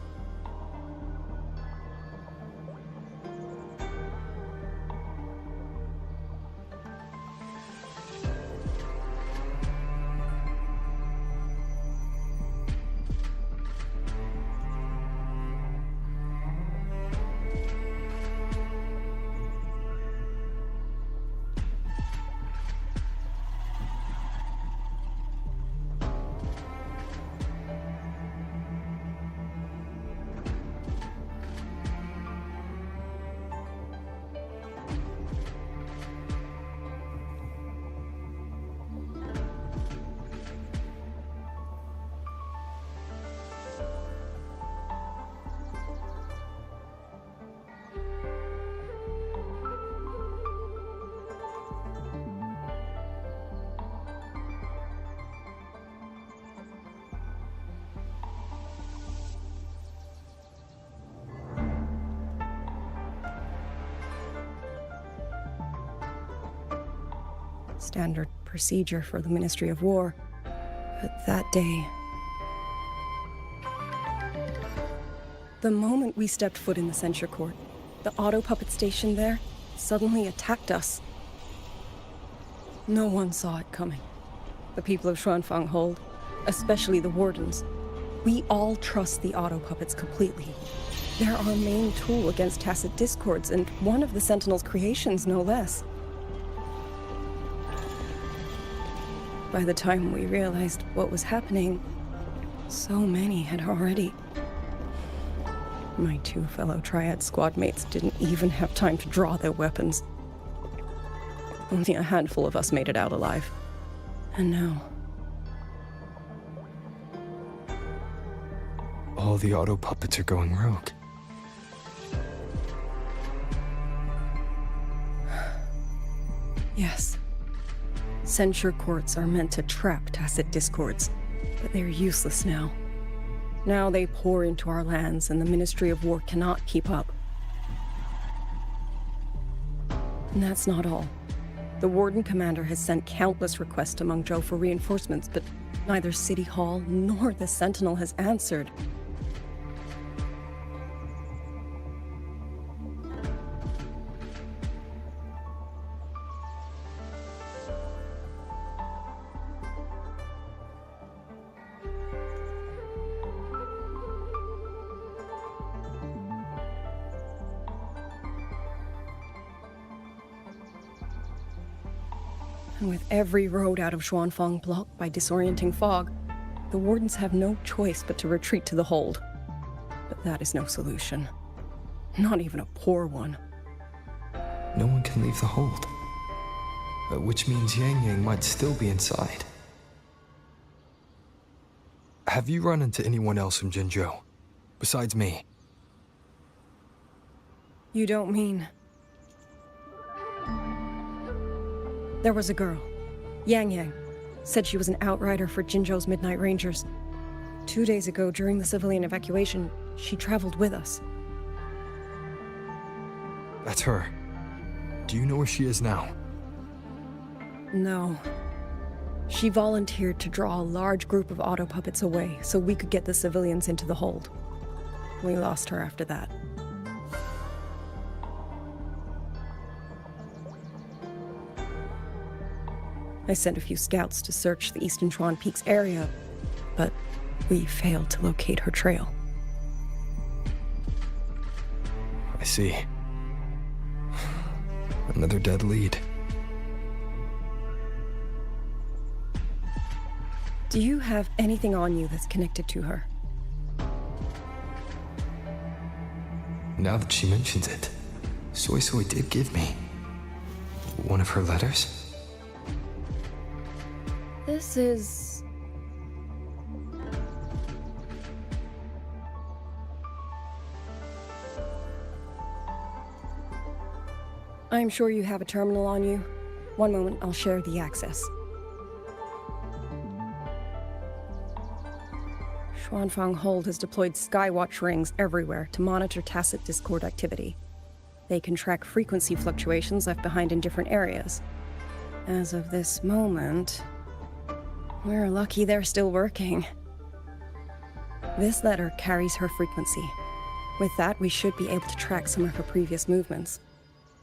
standard procedure for the Ministry of War. But that day, the moment we stepped foot in the censure court, the auto puppet station there suddenly attacked us. No one saw it coming. The people of Xuanfang Hold, especially the wardens. We all trust the auto puppets completely. They're our main tool against tacit discords, and one of the Sentinel's creations, no less. By the time we realized what was happening, so many had already... My 2 fellow Triad squad mates didn't even have time to draw their weapons. Only a handful of us made it out alive. And now... all the auto puppets are going rogue. Yes. Censure courts are meant to trap tacit discords, but they're useless now. Now they pour into our lands, and the Ministry of War cannot keep up. And that's not all. The Warden Commander has sent countless requests to Mengzhou for reinforcements, but neither City Hall nor the Sentinel has answered. And with every road out of Xuanfang blocked by disorienting fog, the Wardens have no choice but to retreat to the hold. But that is no solution. Not even a poor one. No one can leave the hold. Which means Yang Yang might still be inside. Have you run into anyone else from Jinzhou? Besides me? You don't mean... There was a girl, Yang Yang. Said she was an outrider for Jinzhou's Midnight Rangers. 2 days ago, during the civilian evacuation, she traveled with us. That's her. Do you know where she is now? No. She volunteered to draw a large group of auto puppets away so we could get the civilians into the hold. We lost her after that. I sent a few scouts to search the Eastern Chuan Peaks area, but we failed to locate her trail. I see. Another dead lead. Do you have anything on you that's connected to her? Now that she mentions it, Soy Soy did give me one of her letters. This is... I'm sure you have a terminal on you. One moment, I'll share the access. Xuanfang Hold has deployed Skywatch rings everywhere to monitor tacit discord activity. They can track frequency fluctuations left behind in different areas. As of this moment... we're lucky they're still working. This letter carries her frequency. With that, we should be able to track some of her previous movements.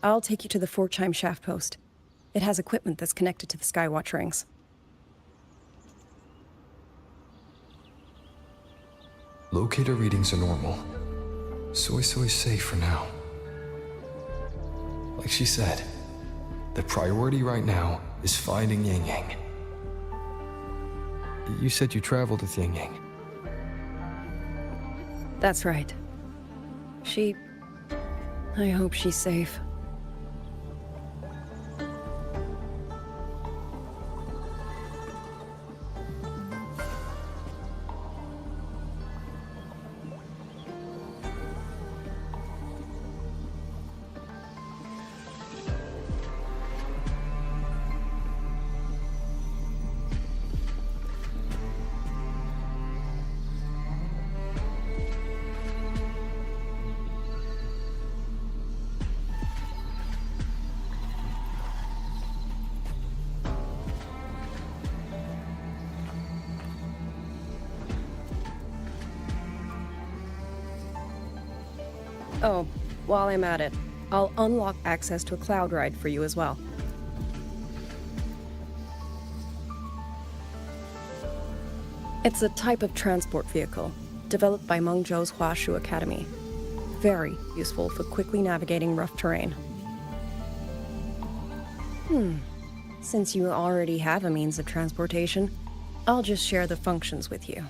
I'll take you to the 4-chime shaft post. It has equipment that's connected to the Skywatch rings. Locator readings are normal. Soy Soy's safe for now. Like she said, the priority right now is finding Yang Yang. You said you traveled with Yang Yang. That's right. I hope she's safe. Oh, while I'm at it, I'll unlock access to a cloud ride for you as well. It's a type of transport vehicle, developed by Mengzhou's Huashu Academy. Very useful for quickly navigating rough terrain. Since you already have a means of transportation, I'll just share the functions with you.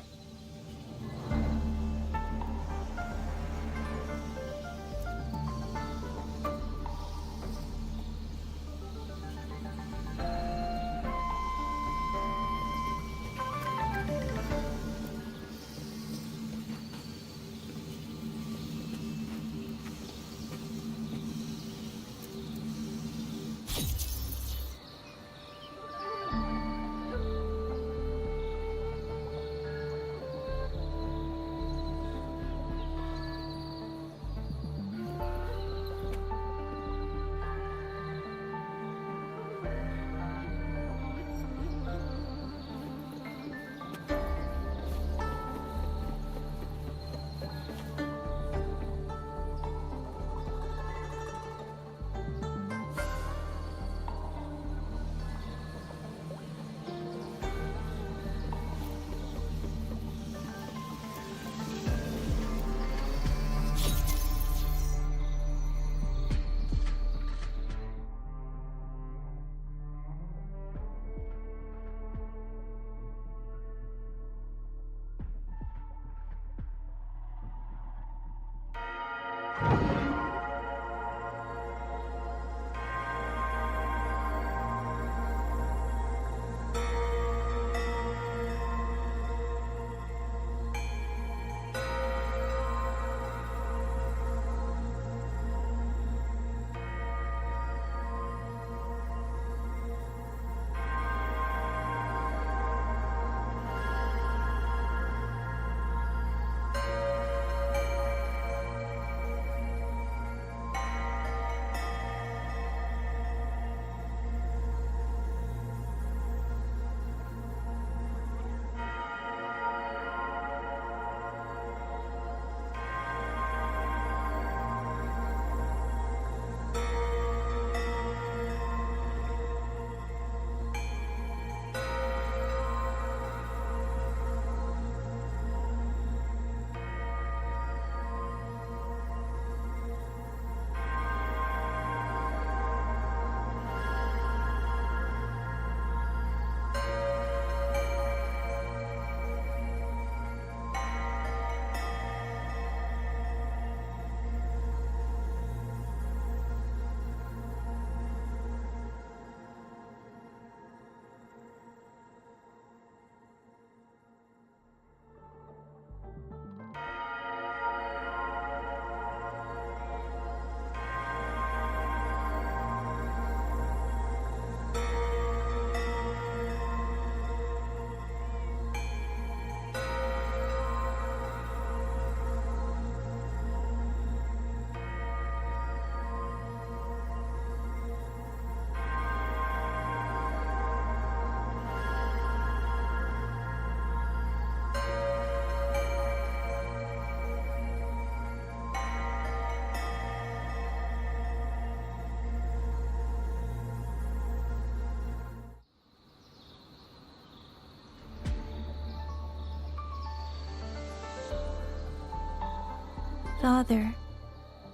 Father,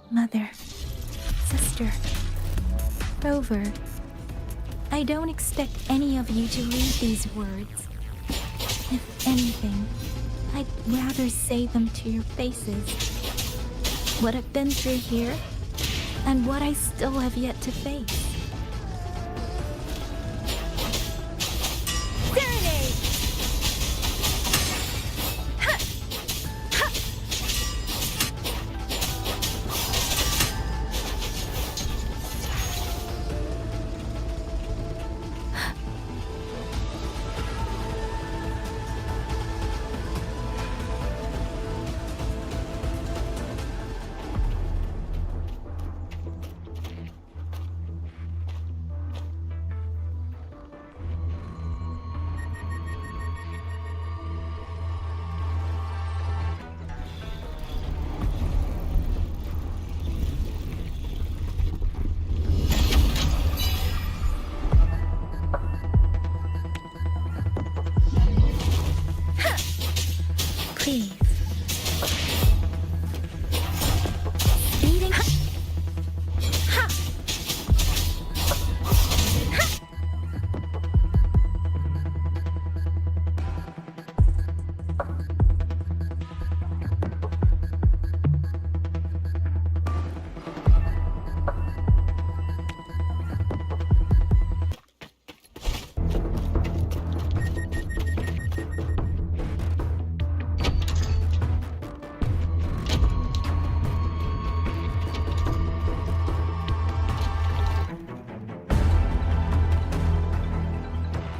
Mother, Sister, Rover, I don't expect any of you to read these words. If anything, I'd rather say them to your faces. What I've been through here, and what I still have yet to face. Please. Speeding. Ha!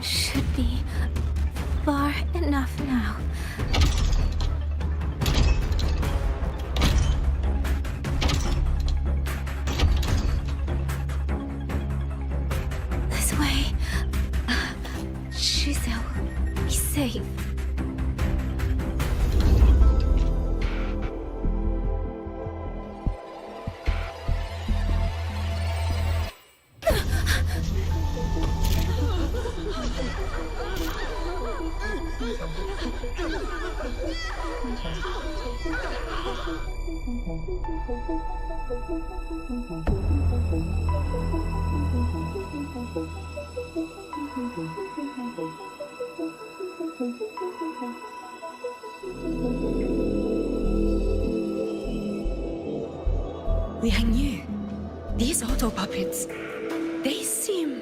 Should be far enough now. This way. Shizel will be safe. Liang Yu, these auto puppets, they seem...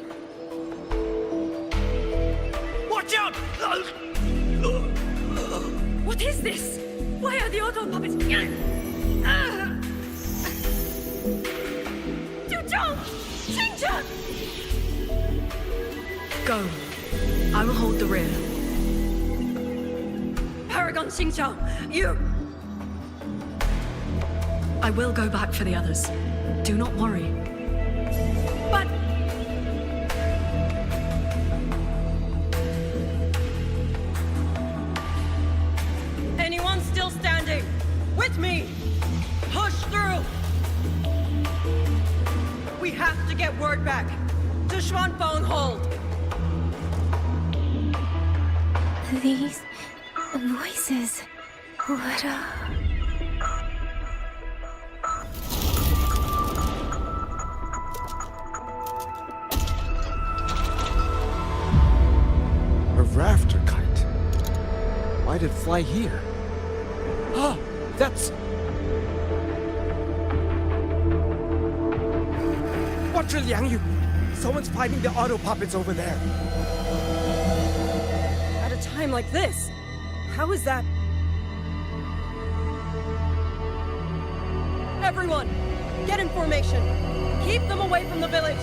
Watch out! What is this? Why are the auto puppets... Go. I will hold the rear. Paragon Xingqiao, you... I will go back for the others. Do not worry. But... Anyone still standing? With me! Push through! We have to get word back. To Xuanfeng hold! These voices. What A rafter kite. Why did it fly here? Ah, that's... Watch it, Liang Yu! Someone's fighting the auto puppets over there. At a time like this? How is that? Everyone, get in formation. Keep them away from the village.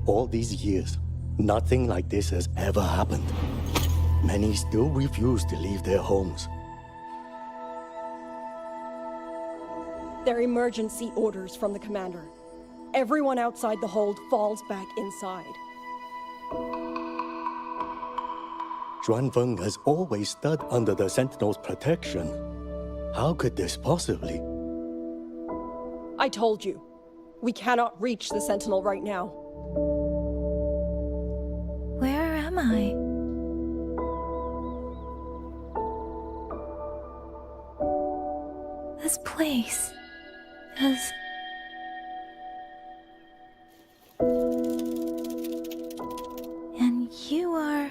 all these years, nothing like this has ever happened. Many still refuse to leave their homes. They're emergency orders from the commander. Everyone outside the hold falls back inside. Xuanfeng has always stood under the Sentinel's protection. How could this possibly? I told you. We cannot reach the Sentinel right now. Where am I? This place is... And you are...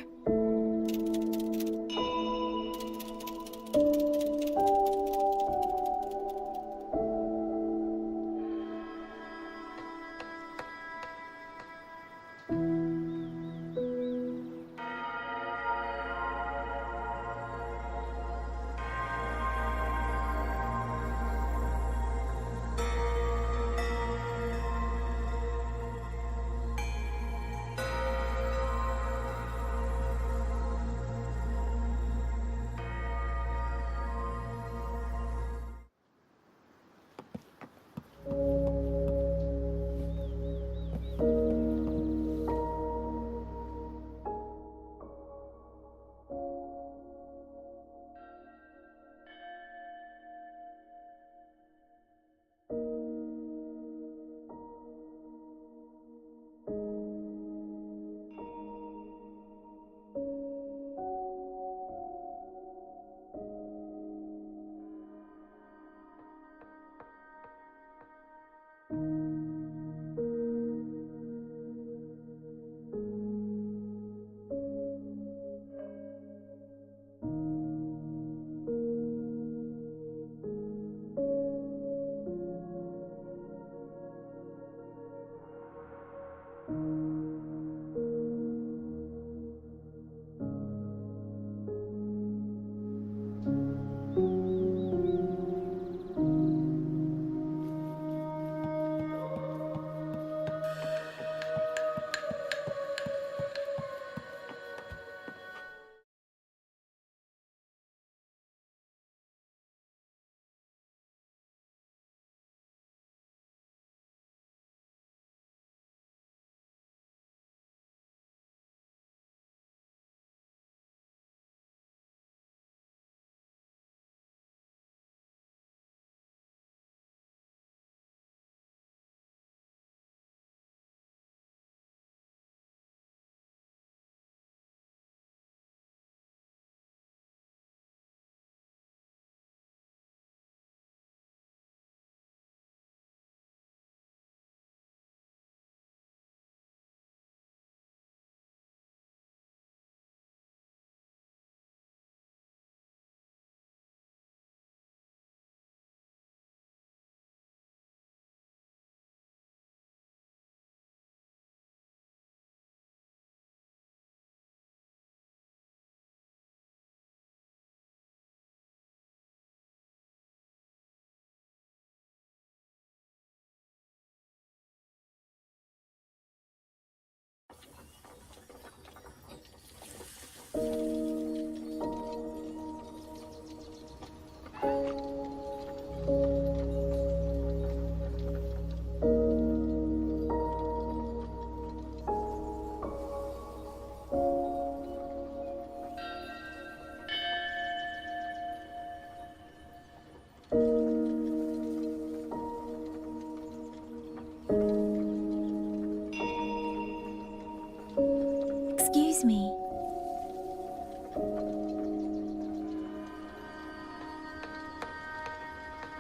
Excuse me.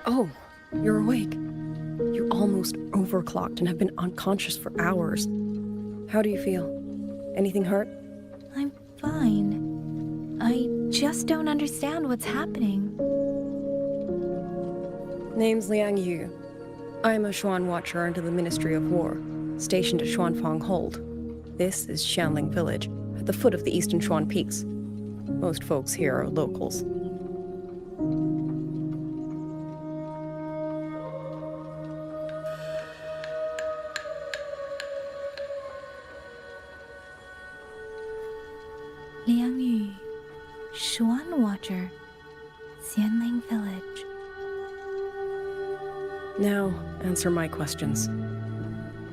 Oh, you're awake. You almost overclocked and have been unconscious for hours. How do you feel? Anything hurt? I'm fine. I just don't understand what's happening. Name's Liang Yu. I'm a Xuan Watcher under the Ministry of War, stationed at Xuanfang Hold. This is Xianling Village, at the foot of the Eastern Xuan Peaks. Most folks here are locals. Liangyu, Xuan Watcher, Xianling Village. Now, answer my questions.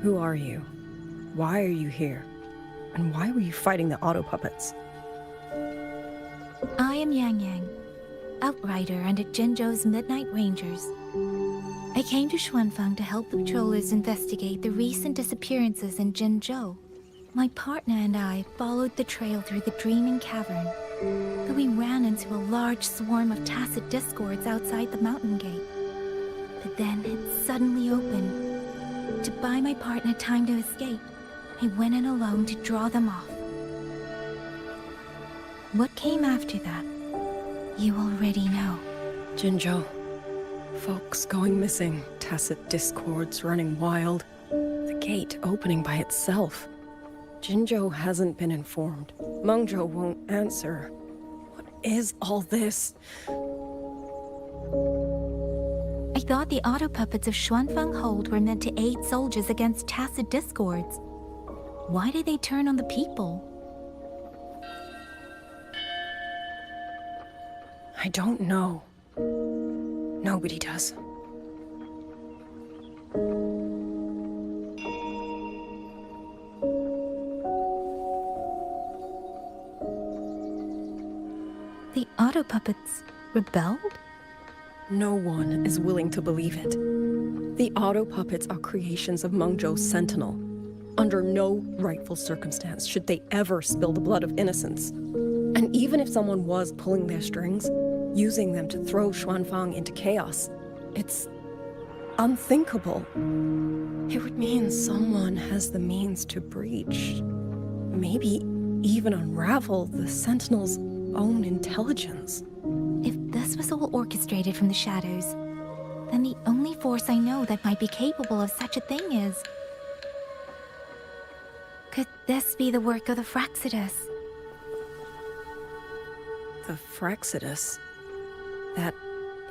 Who are you? Why are you here? And why were you fighting the auto puppets? I am Yang Yang, outrider under Jinzhou's Midnight Rangers. I came to Xuanfeng to help the patrollers investigate the recent disappearances in Jinzhou. My partner and I followed the trail through the Dreaming Cavern, but we ran into a large swarm of tacit discords outside the mountain gate. But then it suddenly opened. To buy my partner time to escape, I went in alone to draw them off. What came after that, you already know. Jinzhou. Folks going missing, tacit discords running wild, the gate opening by itself. Jinzhou hasn't been informed. Mengzhou won't answer. What is all this? I thought the auto puppets of Xuanfeng Hold were meant to aid soldiers against tacit discords. Why did they turn on the people? I don't know. Nobody does. The auto puppets rebelled? No one is willing to believe it. The auto puppets are creations of Mengzhou's Sentinel. Under no rightful circumstance should they ever spill the blood of innocents. And even if someone was pulling their strings, using them to throw Xuanfeng into chaos, it's unthinkable. It would mean someone has the means to breach, maybe even unravel the Sentinel's own intelligence. If this was all orchestrated from the shadows, then the only force I know that might be capable of such a thing is... Could this be the work of the Fraxidus? The Fraxidus? That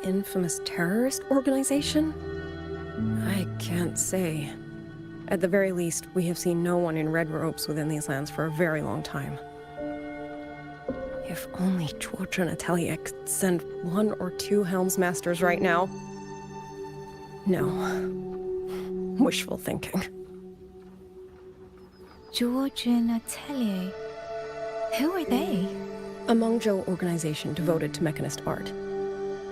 infamous terrorist organization? I can't say. At the very least, we have seen no one in red robes within these lands for a very long time. If only Chuochen Atelier could send 1 or 2 Helmsmasters right now. No. Wishful thinking. Chuochen Atelier? Who are they? A Mengzhou organization devoted to mechanist art.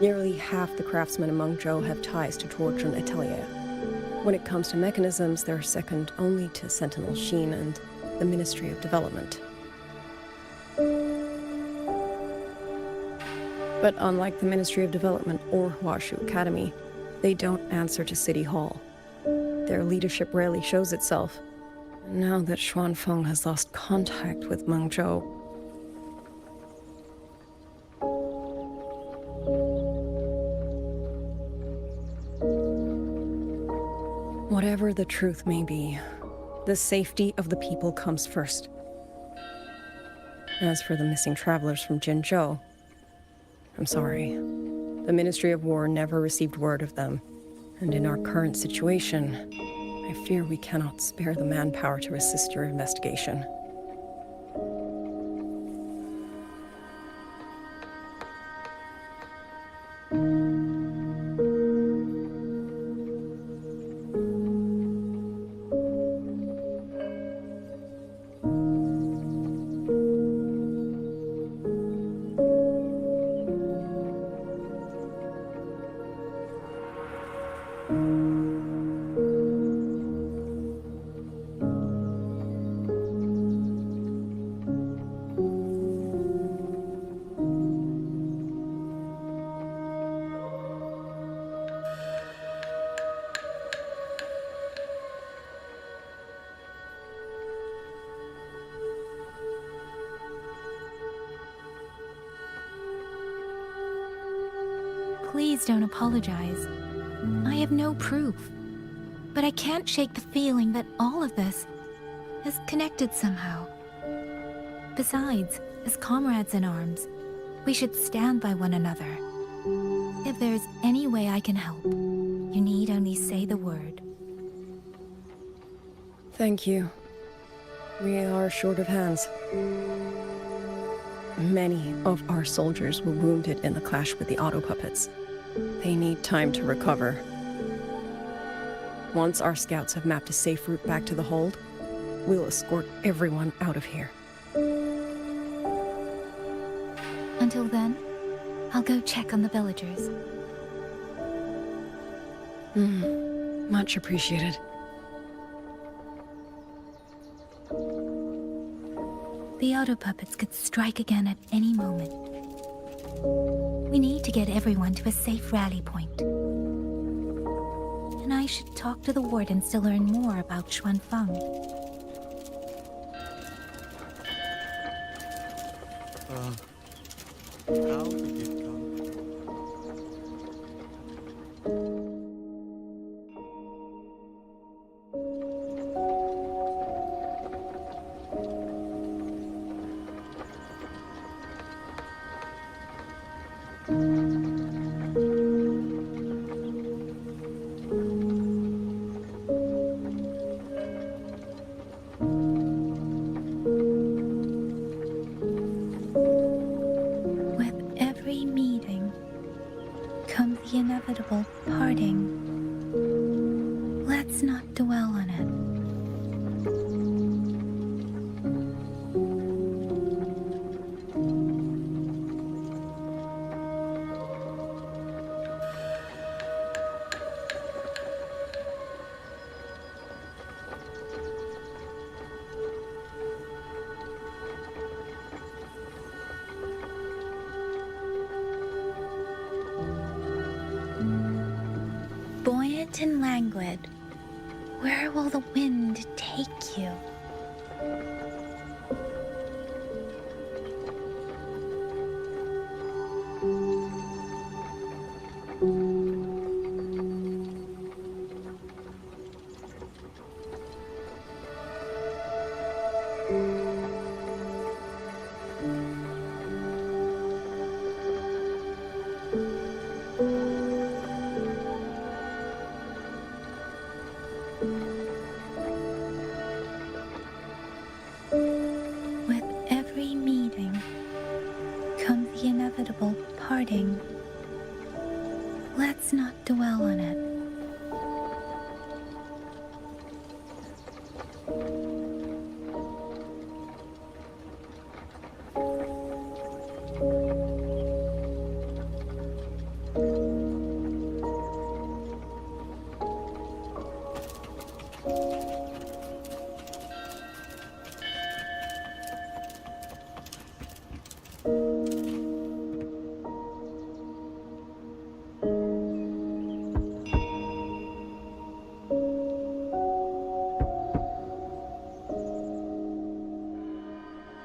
Nearly half the craftsmen in Mengzhou have ties to Chuochen Atelier. When it comes to mechanisms, they're second only to Sentinel Sheen and the Ministry of Development. But unlike the Ministry of Development or Huashu Academy, they don't answer to City Hall. Their leadership rarely shows itself. Now that Xuanfeng has lost contact with Mengzhou, whatever the truth may be, the safety of the people comes first. As for the missing travelers from Jinzhou, I'm sorry. The Ministry of War never received word of them, and in our current situation, I fear we cannot spare the manpower to assist your investigation. Please don't apologize. I have no proof. But I can't shake the feeling that all of this is connected somehow. Besides, as comrades in arms, we should stand by one another. If there's any way I can help, you need only say the word. Thank you. We are short of hands. Many of our soldiers were wounded in the clash with the auto puppets. They need time to recover. Once our scouts have mapped a safe route back to the hold, we'll escort everyone out of here. Until then, I'll go check on the villagers. Much appreciated. The auto puppets could strike again at any moment. We need to get everyone to a safe rally point. And I should talk to the wardens to learn more about Xuanfeng. How did it come? With every meeting comes the inevitable parting. Let's not dwell on it. Buoyant and languid, where will the wind take you? With every meeting comes the inevitable parting. Let's not dwell on it.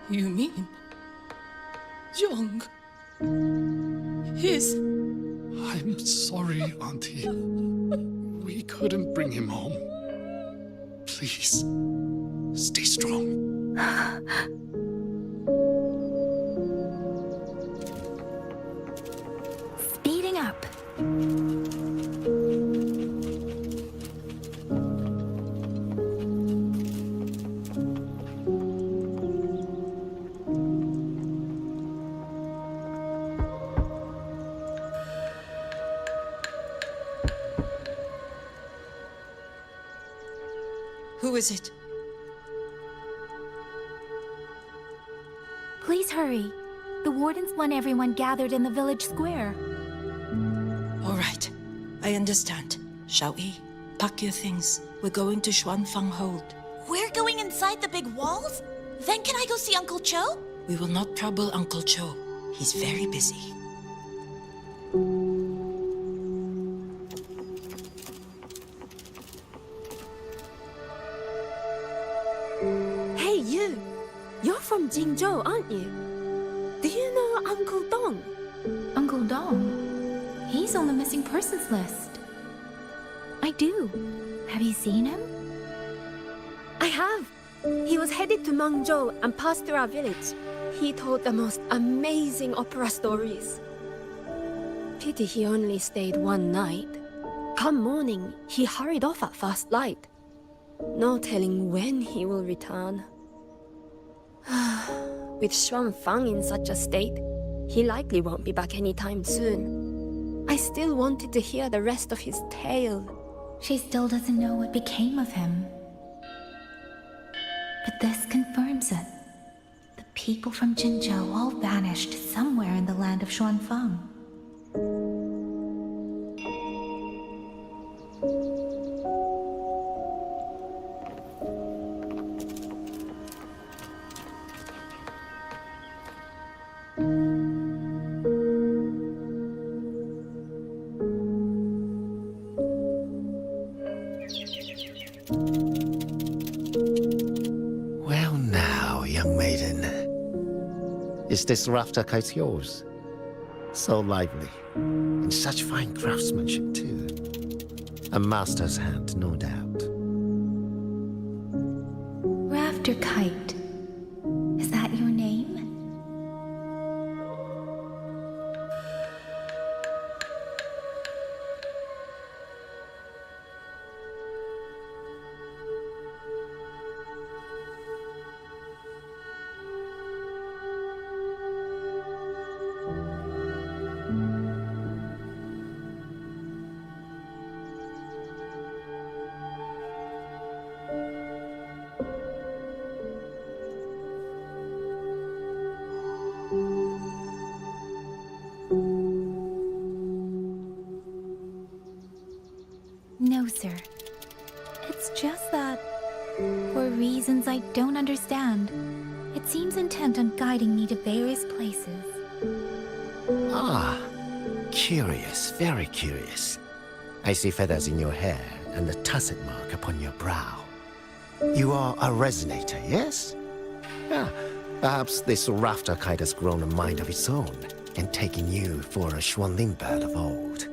You mean Young? His... I'm sorry, Auntie. We couldn't bring him home. Please, stay strong. Speeding up. Who is it? Please hurry. The wardens want everyone gathered in the village square. All right, I understand. Shall we? Pack your things. We're going to Xuanfeng Hold. We're going inside the big walls? Then can I go see Uncle Cho? We will not trouble Uncle Cho. He's very busy. Hey, you! You're from Jingzhou, aren't you? Do you know Uncle Dong? Uncle Dong? He's on the missing persons list. I do. Have you seen him? I have. He was headed to Mengzhou and passed through our village. He told the most amazing opera stories. Pity he only stayed one night. Come morning, he hurried off at first light. No telling when he will return. With Xuan Fang in such a state, he likely won't be back anytime soon. I still wanted to hear the rest of his tale. She still doesn't know what became of him. But this confirms it. The people from Jinzhou all vanished somewhere in the land of Xuanfang. Well now, young maiden. Is this rafter kite yours? So lively, and such fine craftsmanship too. A master's hand, no doubt. Rafter Kite. Is that your name? No, sir. It's just that, for reasons I don't understand, it seems intent on guiding me to various places. Ah, curious, very curious. I see feathers in your hair and a tusset mark upon your brow. You are a resonator, yes? Ah, perhaps this rafter kite has grown a mind of its own and taken you for a Xuanling bird of old.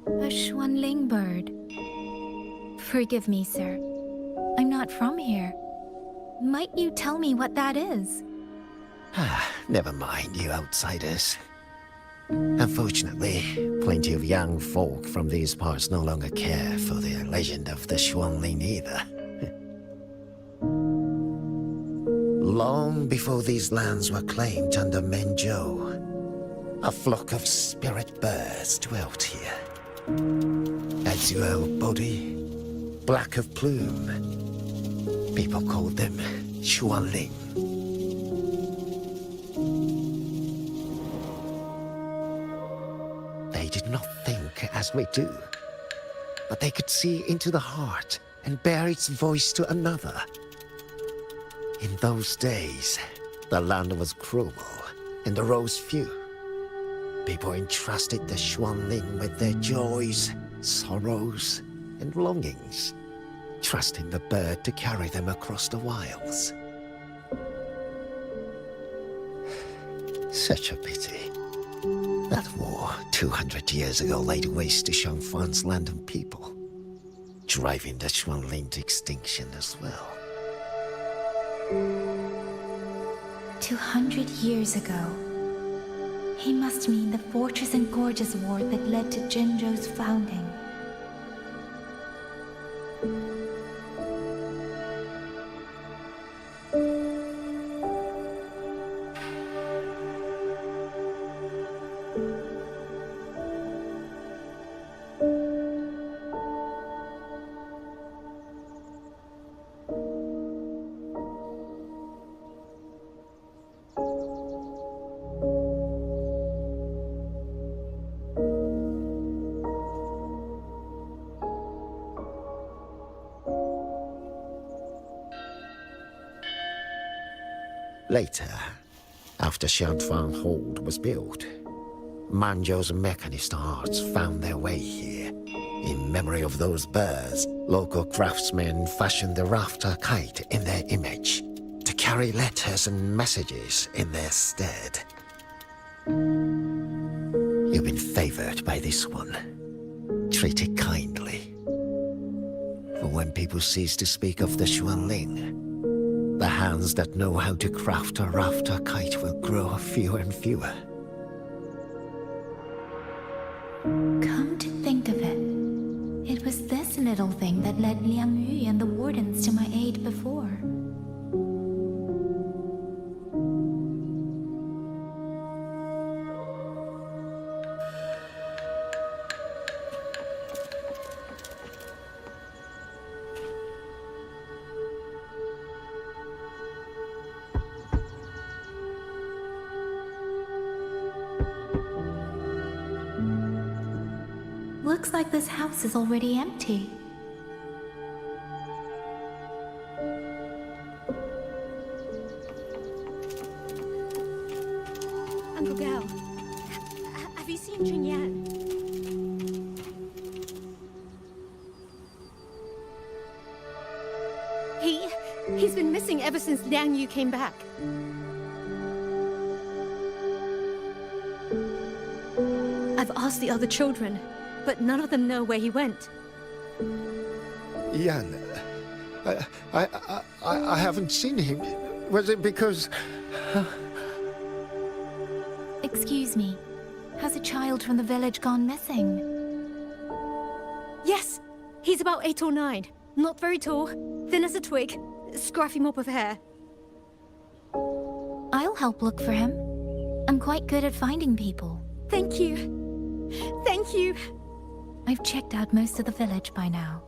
A Xuanling bird. Forgive me, sir. I'm not from here. Might you tell me what that is? Never mind, you outsiders. Unfortunately, plenty of young folk from these parts no longer care for the legend of the Xuanling either. Long before these lands were claimed under Mengzhou, a flock of spirit birds dwelt here. Azure body, black of plume. People called them Xuanling. They did not think as we do, but they could see into the heart and bear its voice to another. In those days, the land was cruel and the roads few. People entrusted the Xuanling with their joys, sorrows, and longings, trusting the bird to carry them across the wilds. Such a pity. That war 200 years ago laid waste to Shangfan's land and people, driving the Xuanling to extinction as well. 200 years ago. He must mean the Fortress and Gorges War that led to Jinzhou's founding. Later, after Xianfang Hold was built, Mengzhou's mechanist arts found their way here. In memory of those birds, local craftsmen fashioned the rafter kite in their image to carry letters and messages in their stead. You've been favored by this one. Treat it kindly. For when people cease to speak of the Xuanling, the hands that know how to craft a rafter kite will grow fewer and fewer. Come to think of it, it was this little thing that led Liang Yu and the wardens to my aid before. Looks like this house is already empty. Uncle Gao, have you seen Jun Yan? He's been missing ever since Liang Yu came back. I've asked the other children, but none of them know where he went. Yan, I haven't seen him. Was it because... Excuse me, has a child from the village gone missing? Yes! He's about 8 or 9. Not very tall, thin as a twig, scruffy mop of hair. I'll help look for him. I'm quite good at finding people. Thank you. Thank you. I've checked out most of the village by now.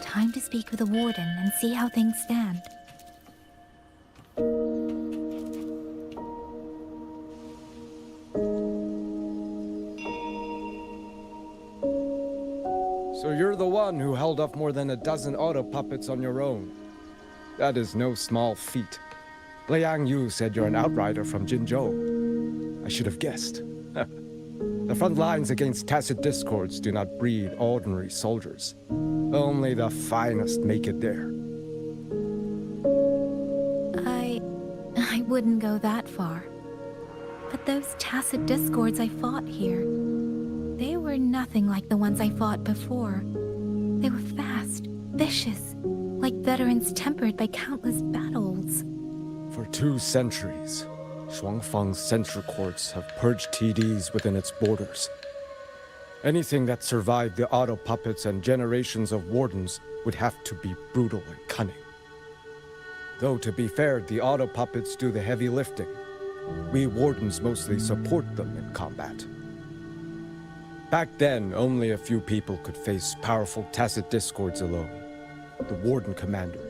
Time to speak with the warden and see how things stand. So you're the one who held off more than a dozen auto puppets on your own. That is no small feat. Liang Yu said you're an outrider from Jinzhou. I should have guessed. The front lines against tacit discords do not breed ordinary soldiers. Only the finest make it there. I wouldn't go that far. But those tacit discords I fought here, they were nothing like the ones I fought before. They were fast, vicious, like veterans tempered by countless battles. For 2 centuries, Shuangfang's censure courts have purged TDs within its borders. Anything that survived the auto puppets and generations of wardens would have to be brutal and cunning. Though to be fair, the auto puppets do the heavy lifting. We wardens mostly support them in combat. Back then, only a few people could face powerful tacit discords alone. The warden commander,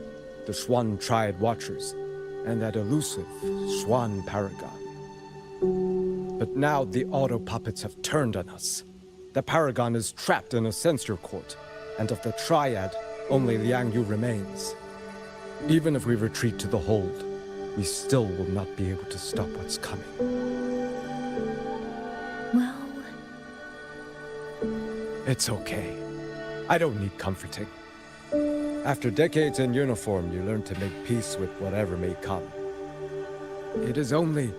the Xuan Triad Watchers, and that elusive Xuan Paragon. But now the auto puppets have turned on us. The Paragon is trapped in a censure court, and of the Triad, only Liang Yu remains. Even if we retreat to the hold, we still will not be able to stop what's coming. Well... It's okay. I don't need comforting. After decades in uniform, you learn to make peace with whatever may come. It is only...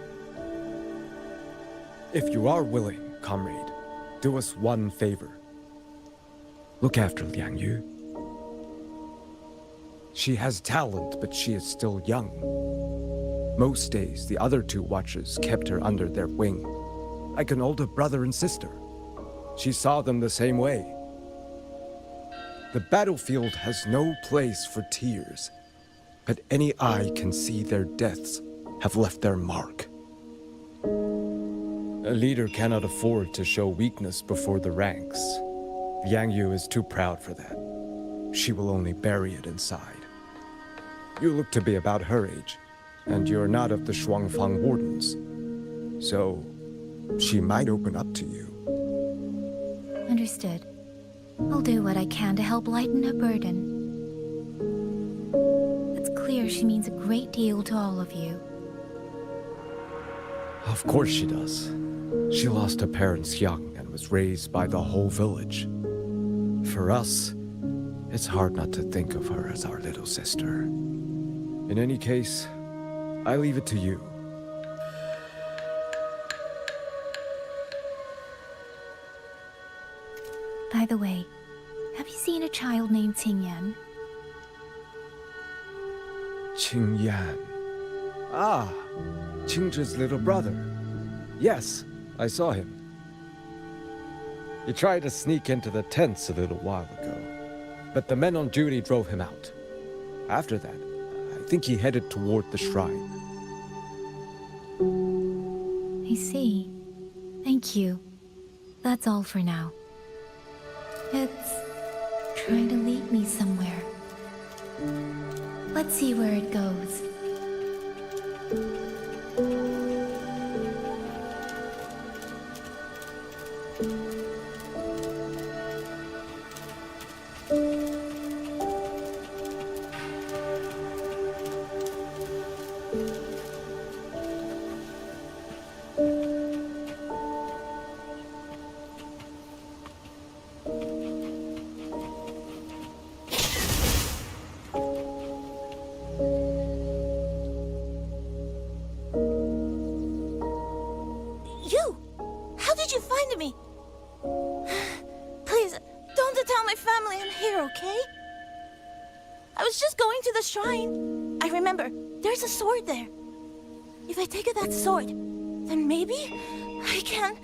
If you are willing, comrade, do us one favor. Look after Liang Yu. She has talent, but she is still young. Most days, the other 2 watchers kept her under their wing, like an older brother and sister. She saw them the same way. The battlefield has no place for tears, but any eye can see their deaths have left their mark. A leader cannot afford to show weakness before the ranks. Liang Yu is too proud for that. She will only bury it inside. You look to be about her age, and you're not of the Shuangfang Wardens. So, she might open up to you. Understood. I'll do what I can to help lighten her burden. It's clear she means a great deal to all of you. Of course she does. She lost her parents young and was raised by the whole village. For us, it's hard not to think of her as our little sister. In any case, I leave it to you. By the way, have you seen a child named Qingyan? Qingyan. Ah, Qingzhi's little brother. Yes, I saw him. He tried to sneak into the tents a little while ago, but the men on duty drove him out. After that, I think he headed toward the shrine. I see. Thank you. That's all for now. It's trying to lead me somewhere. Let's see where it goes. You! How did you find me? Please, don't tell my family I'm here, okay? I was just going to the shrine. I remember, there's a sword there. If I take that sword, then maybe I can...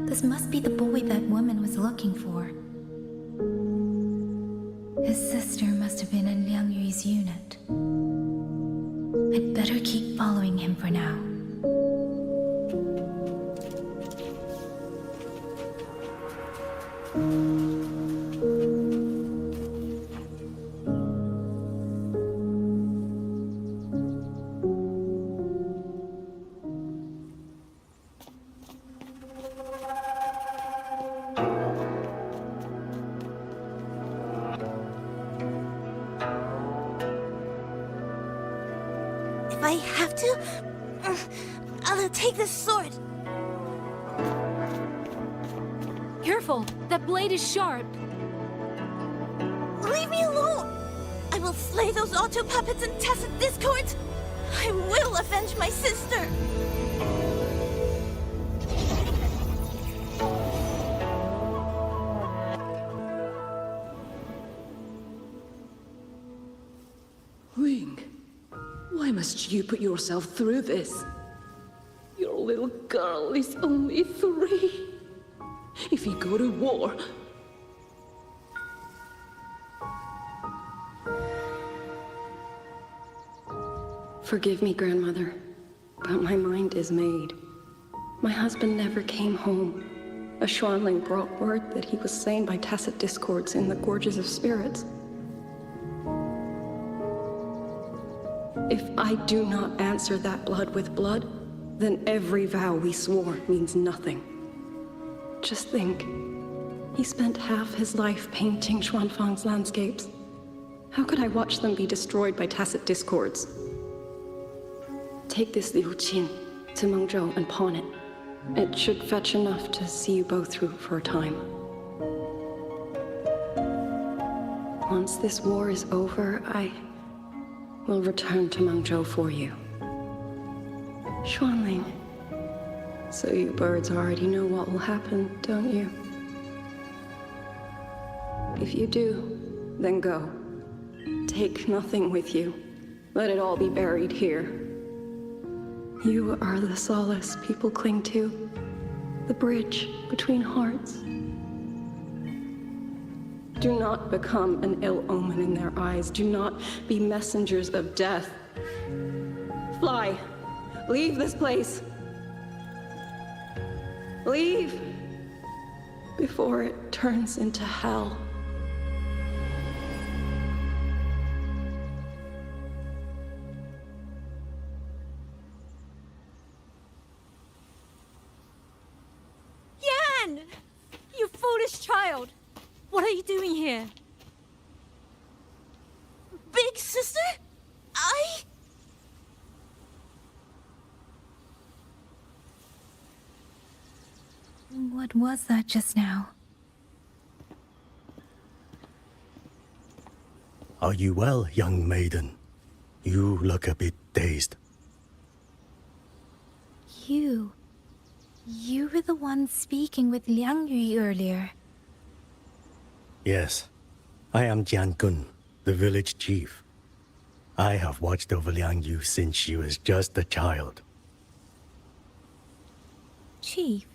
This must be the boy that woman was looking for. His sister must have been in Liang Yu's unit. I'd better keep following him for now. If I have to, I'll take this sword. Careful! That blade is sharp! Leave me alone! I will slay those auto puppets and tacit discords! I will avenge my sister! Ling, why must you put yourself through this? Your little girl is only 3. If you go to war... Forgive me, Grandmother, but my mind is made. My husband never came home. A Xuanling brought word that he was slain by tacit discords in the Gorges of Spirits. If I do not answer that blood with blood, then every vow we swore means nothing. Just think, he spent half his life painting Xuanfang's landscapes. How could I watch them be destroyed by tacit discords? Take this Liu Qin to Mengzhou and pawn it. It should fetch enough to see you both through for a time. Once this war is over, I will return to Mengzhou for you. Xuanling. So you birds already know what will happen, don't you? If you do, then go. Take nothing with you. Let it all be buried here. You are the solace people cling to, the bridge between hearts. Do not become an ill omen in their eyes. Do not be messengers of death. Fly. Leave this place. Leave before it turns into hell. Yan! You foolish child! What are you doing here? Big sister? What was that just now? Are you well, young maiden? You look a bit dazed. You were the one speaking with Liang Yu earlier. Yes, I am Jian Gun, the village chief. I have watched over Liang Yu since she was just a child. Chief,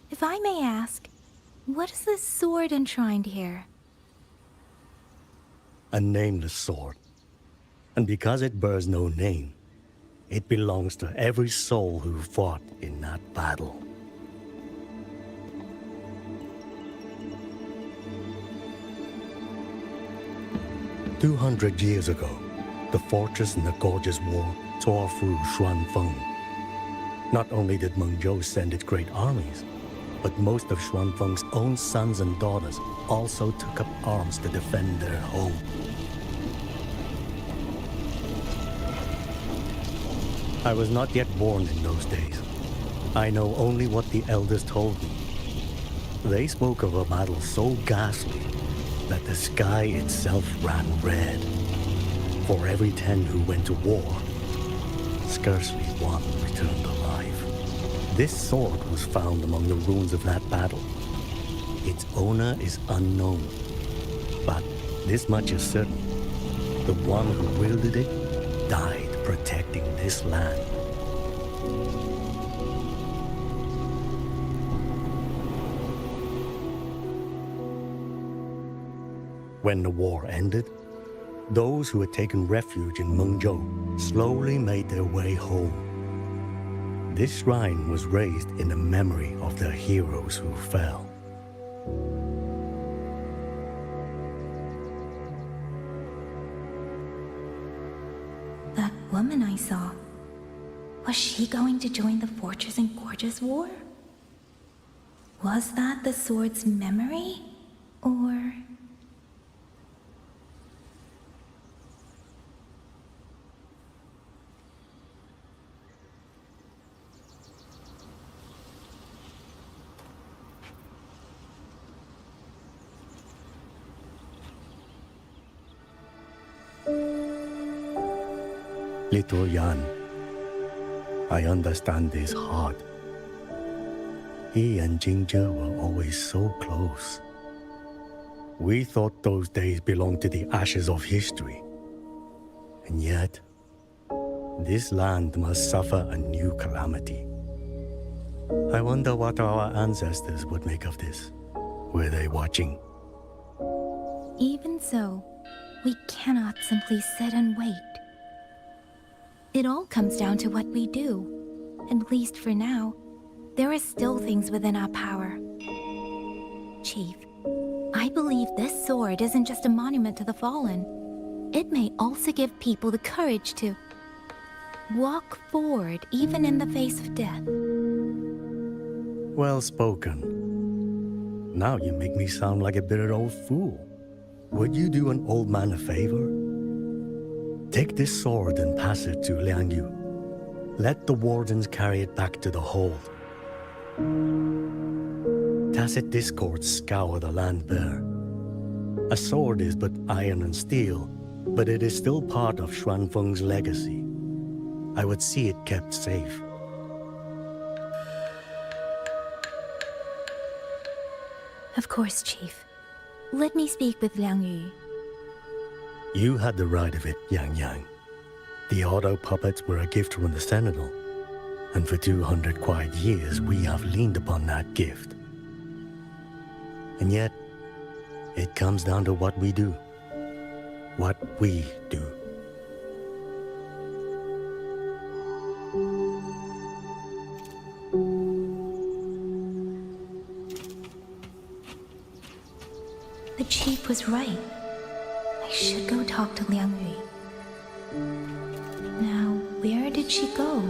if I may ask, what is this sword enshrined here? A nameless sword. And because it bears no name, it belongs to every soul who fought in that battle. "200 years ago, the fortress in the gorgeous war tore through Xuanfeng. Not only did Mengzhou send its great armies, but most of Xuanfeng's own sons and daughters also took up arms to defend their home. I was not yet born in those days. I know only what the elders told me. They spoke of a battle so ghastly that the sky itself ran red. For every 10 who went to war, scarcely one returned alive. This sword was found among the ruins of that battle. Its owner is unknown, but this much is certain. The one who wielded it died protecting this land. When the war ended, those who had taken refuge in Mengzhou slowly made their way home. This shrine was raised in the memory of the heroes who fell. That woman I saw, was she going to join the Fortress and Gorges War? Was that the sword's memory, or... Little Yan, I understand his heart. He and Jingzhe were always so close. We thought those days belonged to the ashes of history. And yet, this land must suffer a new calamity. I wonder what our ancestors would make of this. Were they watching? Even so, we cannot simply sit and wait. It all comes down to what we do. At least for now, there are still things within our power. Chief, I believe this sword isn't just a monument to the fallen. It may also give people the courage to walk forward even in the face of death. Well spoken. Now you make me sound like a bitter old fool. Would you do an old man a favor? Take this sword and pass it to Liang Yu. Let the wardens carry it back to the hold. Tacit discords scour the land bare. A sword is but iron and steel, but it is still part of Xuanfeng's legacy. I would see it kept safe. Of course, Chief. Let me speak with Liang Yu. You had the right of it, Yang Yang. The auto puppets were a gift from the Sentinel, and for 200 quiet years we have leaned upon that gift. And yet, it comes down to what we do. What we do. The Chief was right. I should go talk to Liang Yu. Now, where did she go?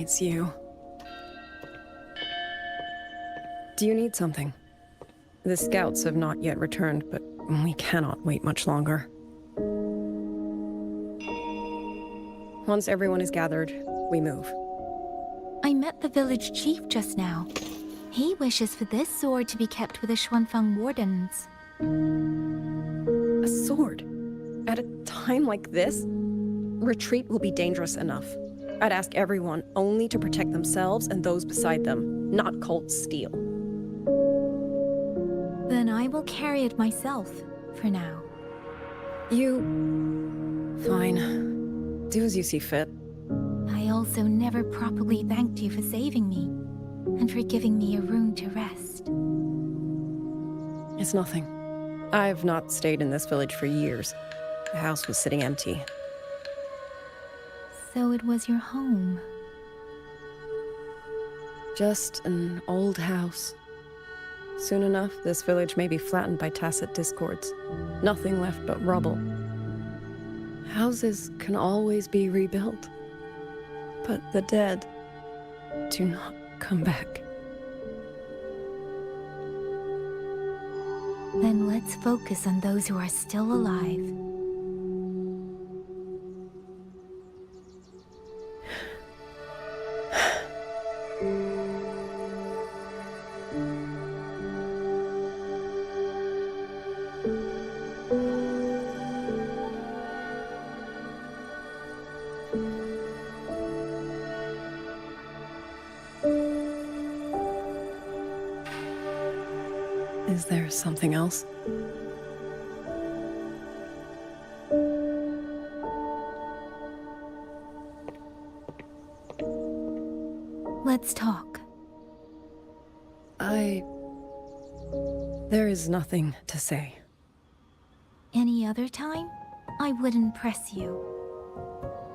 It's you. Do you need something? The scouts have not yet returned, but we cannot wait much longer. Once everyone is gathered, we move. I met the village chief just now. He wishes for this sword to be kept with the Xuanfeng wardens. A sword? At a time like this? Retreat will be dangerous enough. I'd ask everyone only to protect themselves and those beside them, not cults steal. Then I will carry it myself, for now. Fine. Do as you see fit. I also never properly thanked you for saving me, and for giving me a room to rest. It's nothing. I've not stayed in this village for years. The house was sitting empty. So it was your home. Just an old house. Soon enough, this village may be flattened by tacit discords. Nothing left but rubble. Houses can always be rebuilt. But the dead do not come back. Then let's focus on those who are still alive. Is there something else? Let's talk. There is nothing to say. Any other time, I wouldn't press you.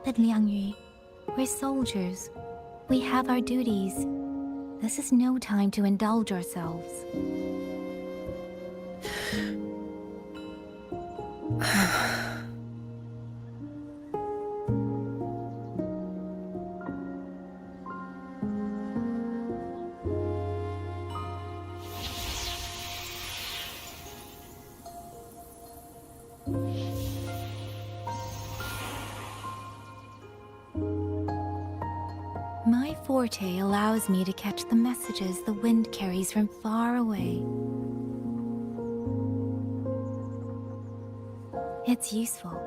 But Liangyu, we're soldiers. We have our duties. This is no time to indulge ourselves. My forte allows me to catch the messages the wind carries from far away. It's useful,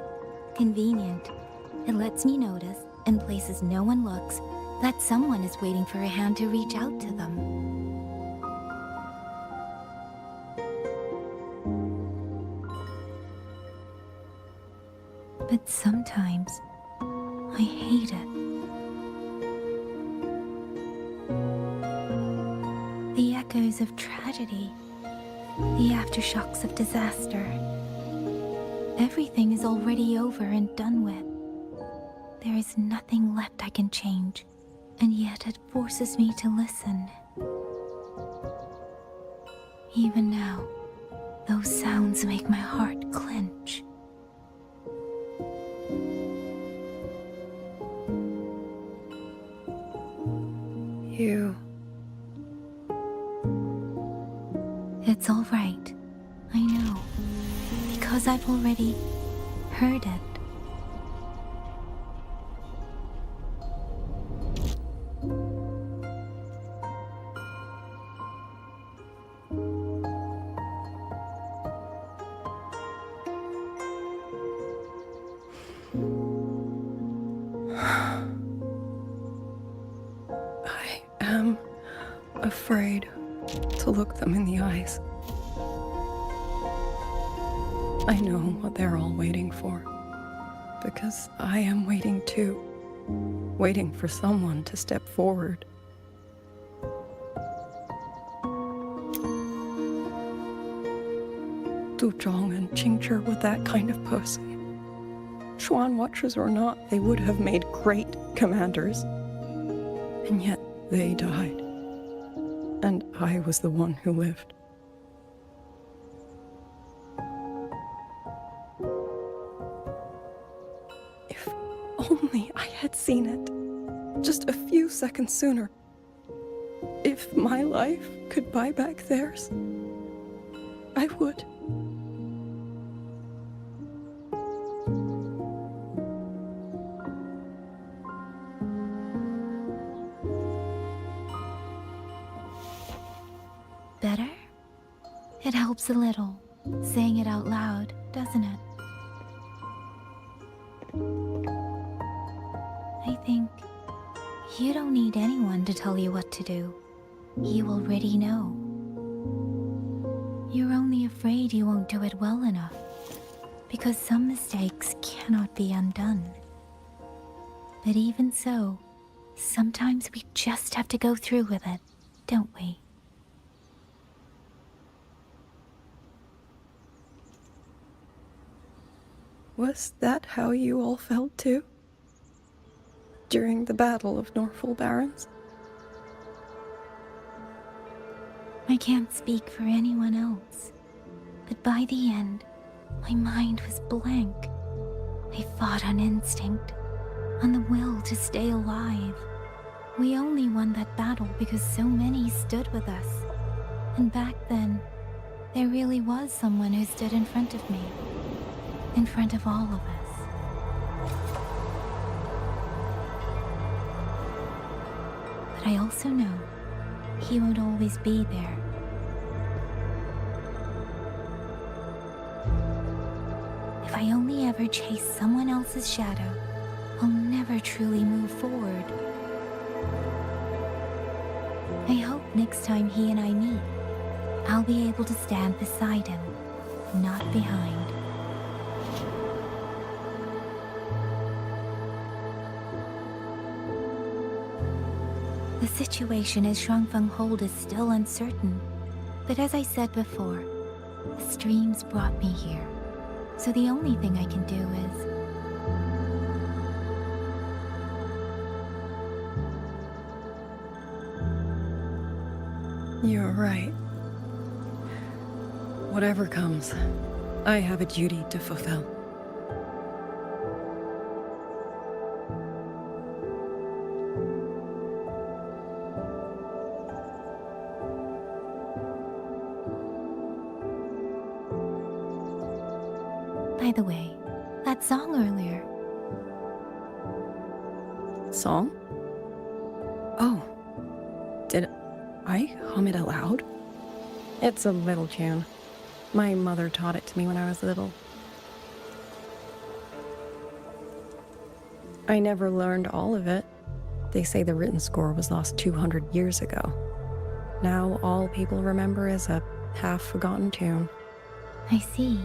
convenient. It lets me notice, in places no one looks, that someone is waiting for a hand to reach out to them. But sometimes, I hate it. The echoes of tragedy, the aftershocks of disaster. Everything is already over and done with. There is nothing left I can change, and yet it forces me to listen. Even now, those sounds make my heart clench. It's all right. I know. Because I've already heard it. I am afraid to look them in the eyes. I know what they're all waiting for, because I am waiting too, waiting for someone to step forward. Du Zhong and Qingzhi were that kind of person. Xuan Watchers or not, they would have made great commanders. And yet they died. And I was the one who lived. If only I had seen it. just a few seconds sooner. If my life could buy back theirs, I would. Better? It helps a little, saying it out loud, doesn't it? I think you don't need anyone to tell you what to do. You already know. You're only afraid you won't do it well enough, because some mistakes cannot be undone. But even so, sometimes we just have to go through with it, don't we? Was that how you all felt too? During the Battle of Norfolk Barrens? I can't speak for anyone else, but by the end, my mind was blank. I fought on instinct, on the will to stay alive. We only won that battle because so many stood with us. And back then, there really was someone who stood in front of me, in front of all of us. But I also know he won't always be there. If I only ever chase someone else's shadow, I'll never truly move forward. I hope next time he and I meet, I'll be able to stand beside him, not behind. The situation as Shuangfeng Hold is still uncertain, but as I said before, the streams brought me here, so the only thing I can do is... You're right. Whatever comes, I have a duty to fulfill. By the way, that song earlier. Song? Oh. Did I hum it aloud? It's a little tune. My mother taught it to me when I was little. I never learned all of it. They say the written score was lost 200 years ago. Now all people remember is a half-forgotten tune. I see.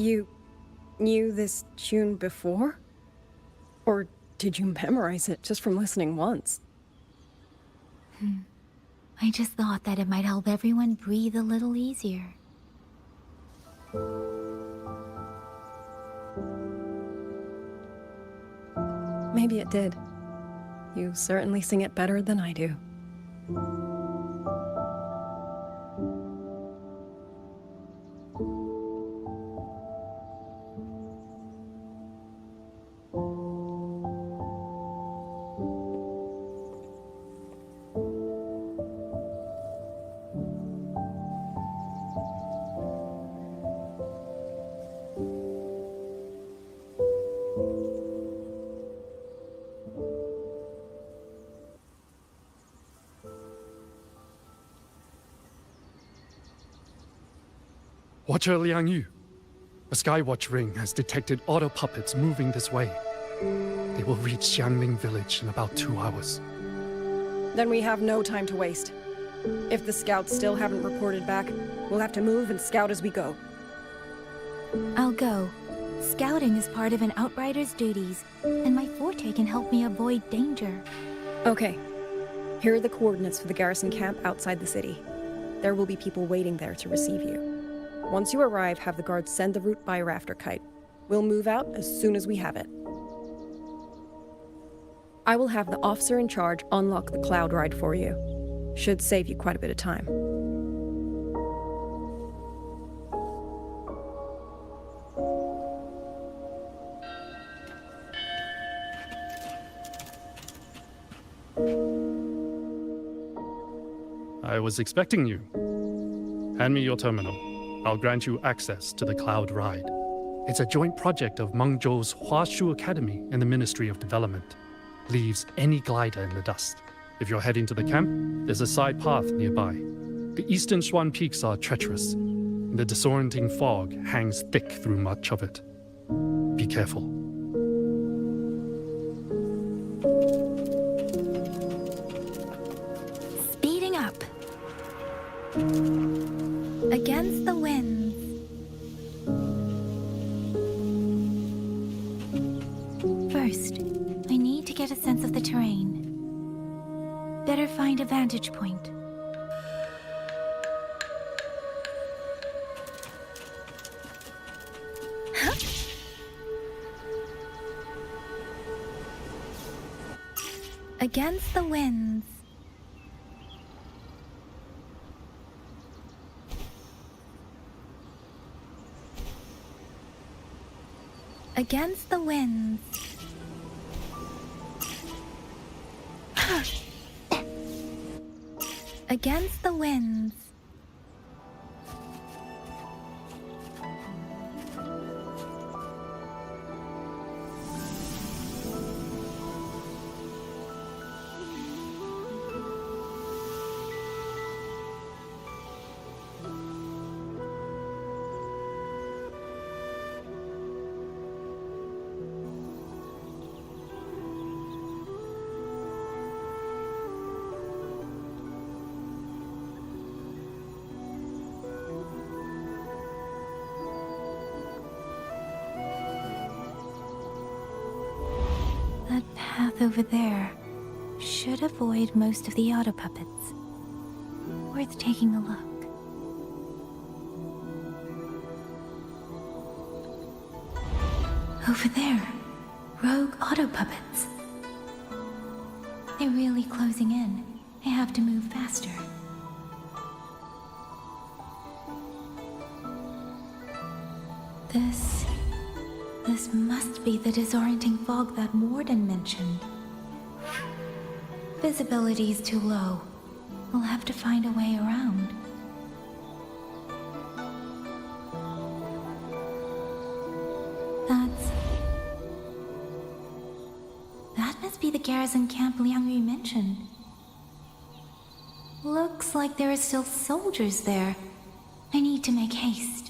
You knew this tune before? Or did you memorize it just from listening once? I just thought that it might help everyone breathe a little easier. Maybe it did. You certainly sing it better than I do. Watcher Liang Yu. A Skywatch ring has detected auto puppets moving this way. They will reach Xiangling village in about 2 hours. Then we have no time to waste. If the scouts still haven't reported back, we'll have to move and scout as we go. I'll go. Scouting is part of an outrider's duties, and my forte can help me avoid danger. Okay. Here are the coordinates for the garrison camp outside the city. There will be people waiting there to receive you. Once you arrive, have the guards send the route by rafter kite. We'll move out as soon as we have it. I will have the officer in charge unlock the cloud ride for you. Should save you quite a bit of time. I was expecting you. Hand me your terminal. I'll grant you access to the Cloud Ride. It's a joint project of Mengzhou's Huashu Academy and the Ministry of Development. Leaves any glider in the dust. If you're heading to the camp, there's a side path nearby. The eastern Xuan peaks are treacherous, and the disorienting fog hangs thick through much of it. Be careful. Speeding up. Against the winds. First, I need to get a sense of the terrain. Better find a vantage point. Against the winds. Against the winds. Against the winds. That path over there should avoid most of the auto puppets. Worth taking a look. Over there, rogue auto puppets. They're really closing in. I have to move faster. This must be the disorienting fog that Morden mentioned. Visibility's too low. We'll have to find a way around. That must be the garrison camp Liang Yu mentioned. Looks like there are still soldiers there. I need to make haste.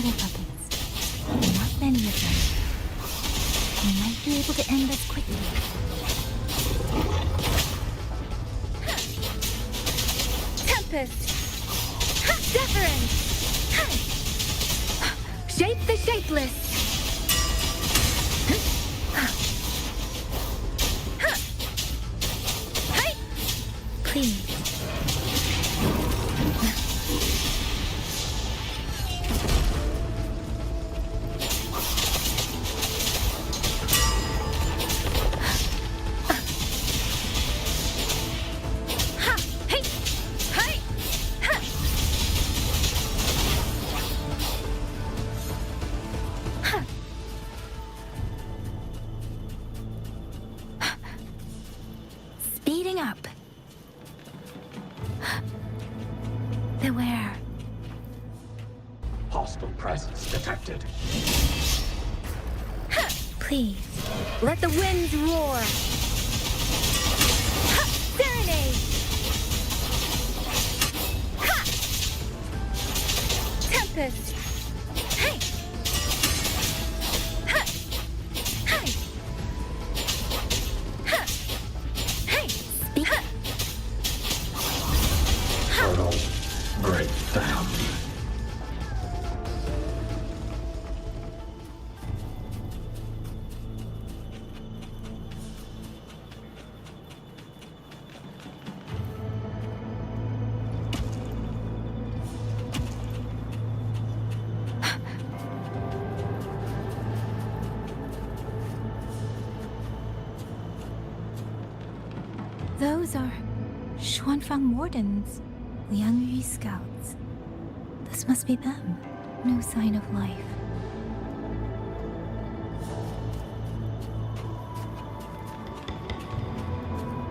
auto puppets. Not many of them. We might be able to end this quickly. Tempest! Deference! Shape the shapeless! Please. Speeding up. Beware. Hostile presence detected. Please, let the winds roar. Serenade. Tempest. Hey. Hey. Hey. Speak. Turtle breakdown. Those are Xuanfang Wardens, Liang Yu scouts. This must be them. No sign of life.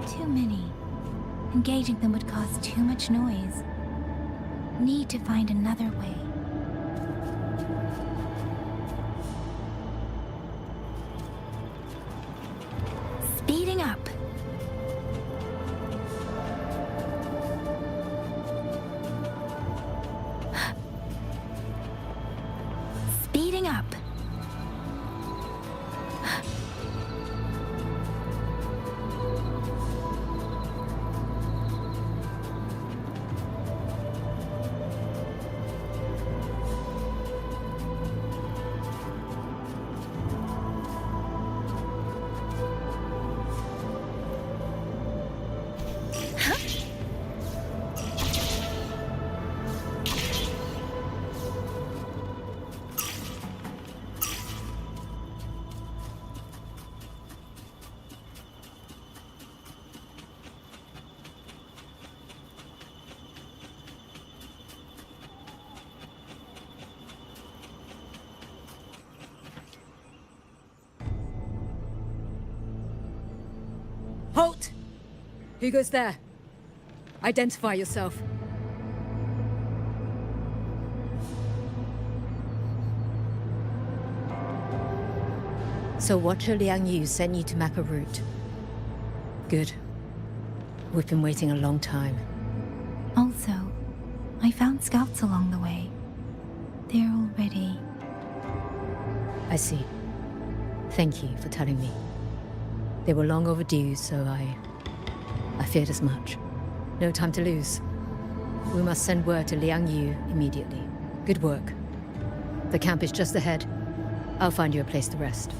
Too many. Engaging them would cause too much noise. Need to find another way. Speeding up. Speeding up. Halt! Who goes there? Identify yourself. So Watcher Liang Yu sent you to map a route. Good. We've been waiting a long time. Also, I found scouts along the way. They're already... I see. Thank you for telling me. They were long overdue, so I feared as much. No time to lose. We must send word to Liang Yu immediately. Good work. The camp is just ahead. I'll find you a place to rest.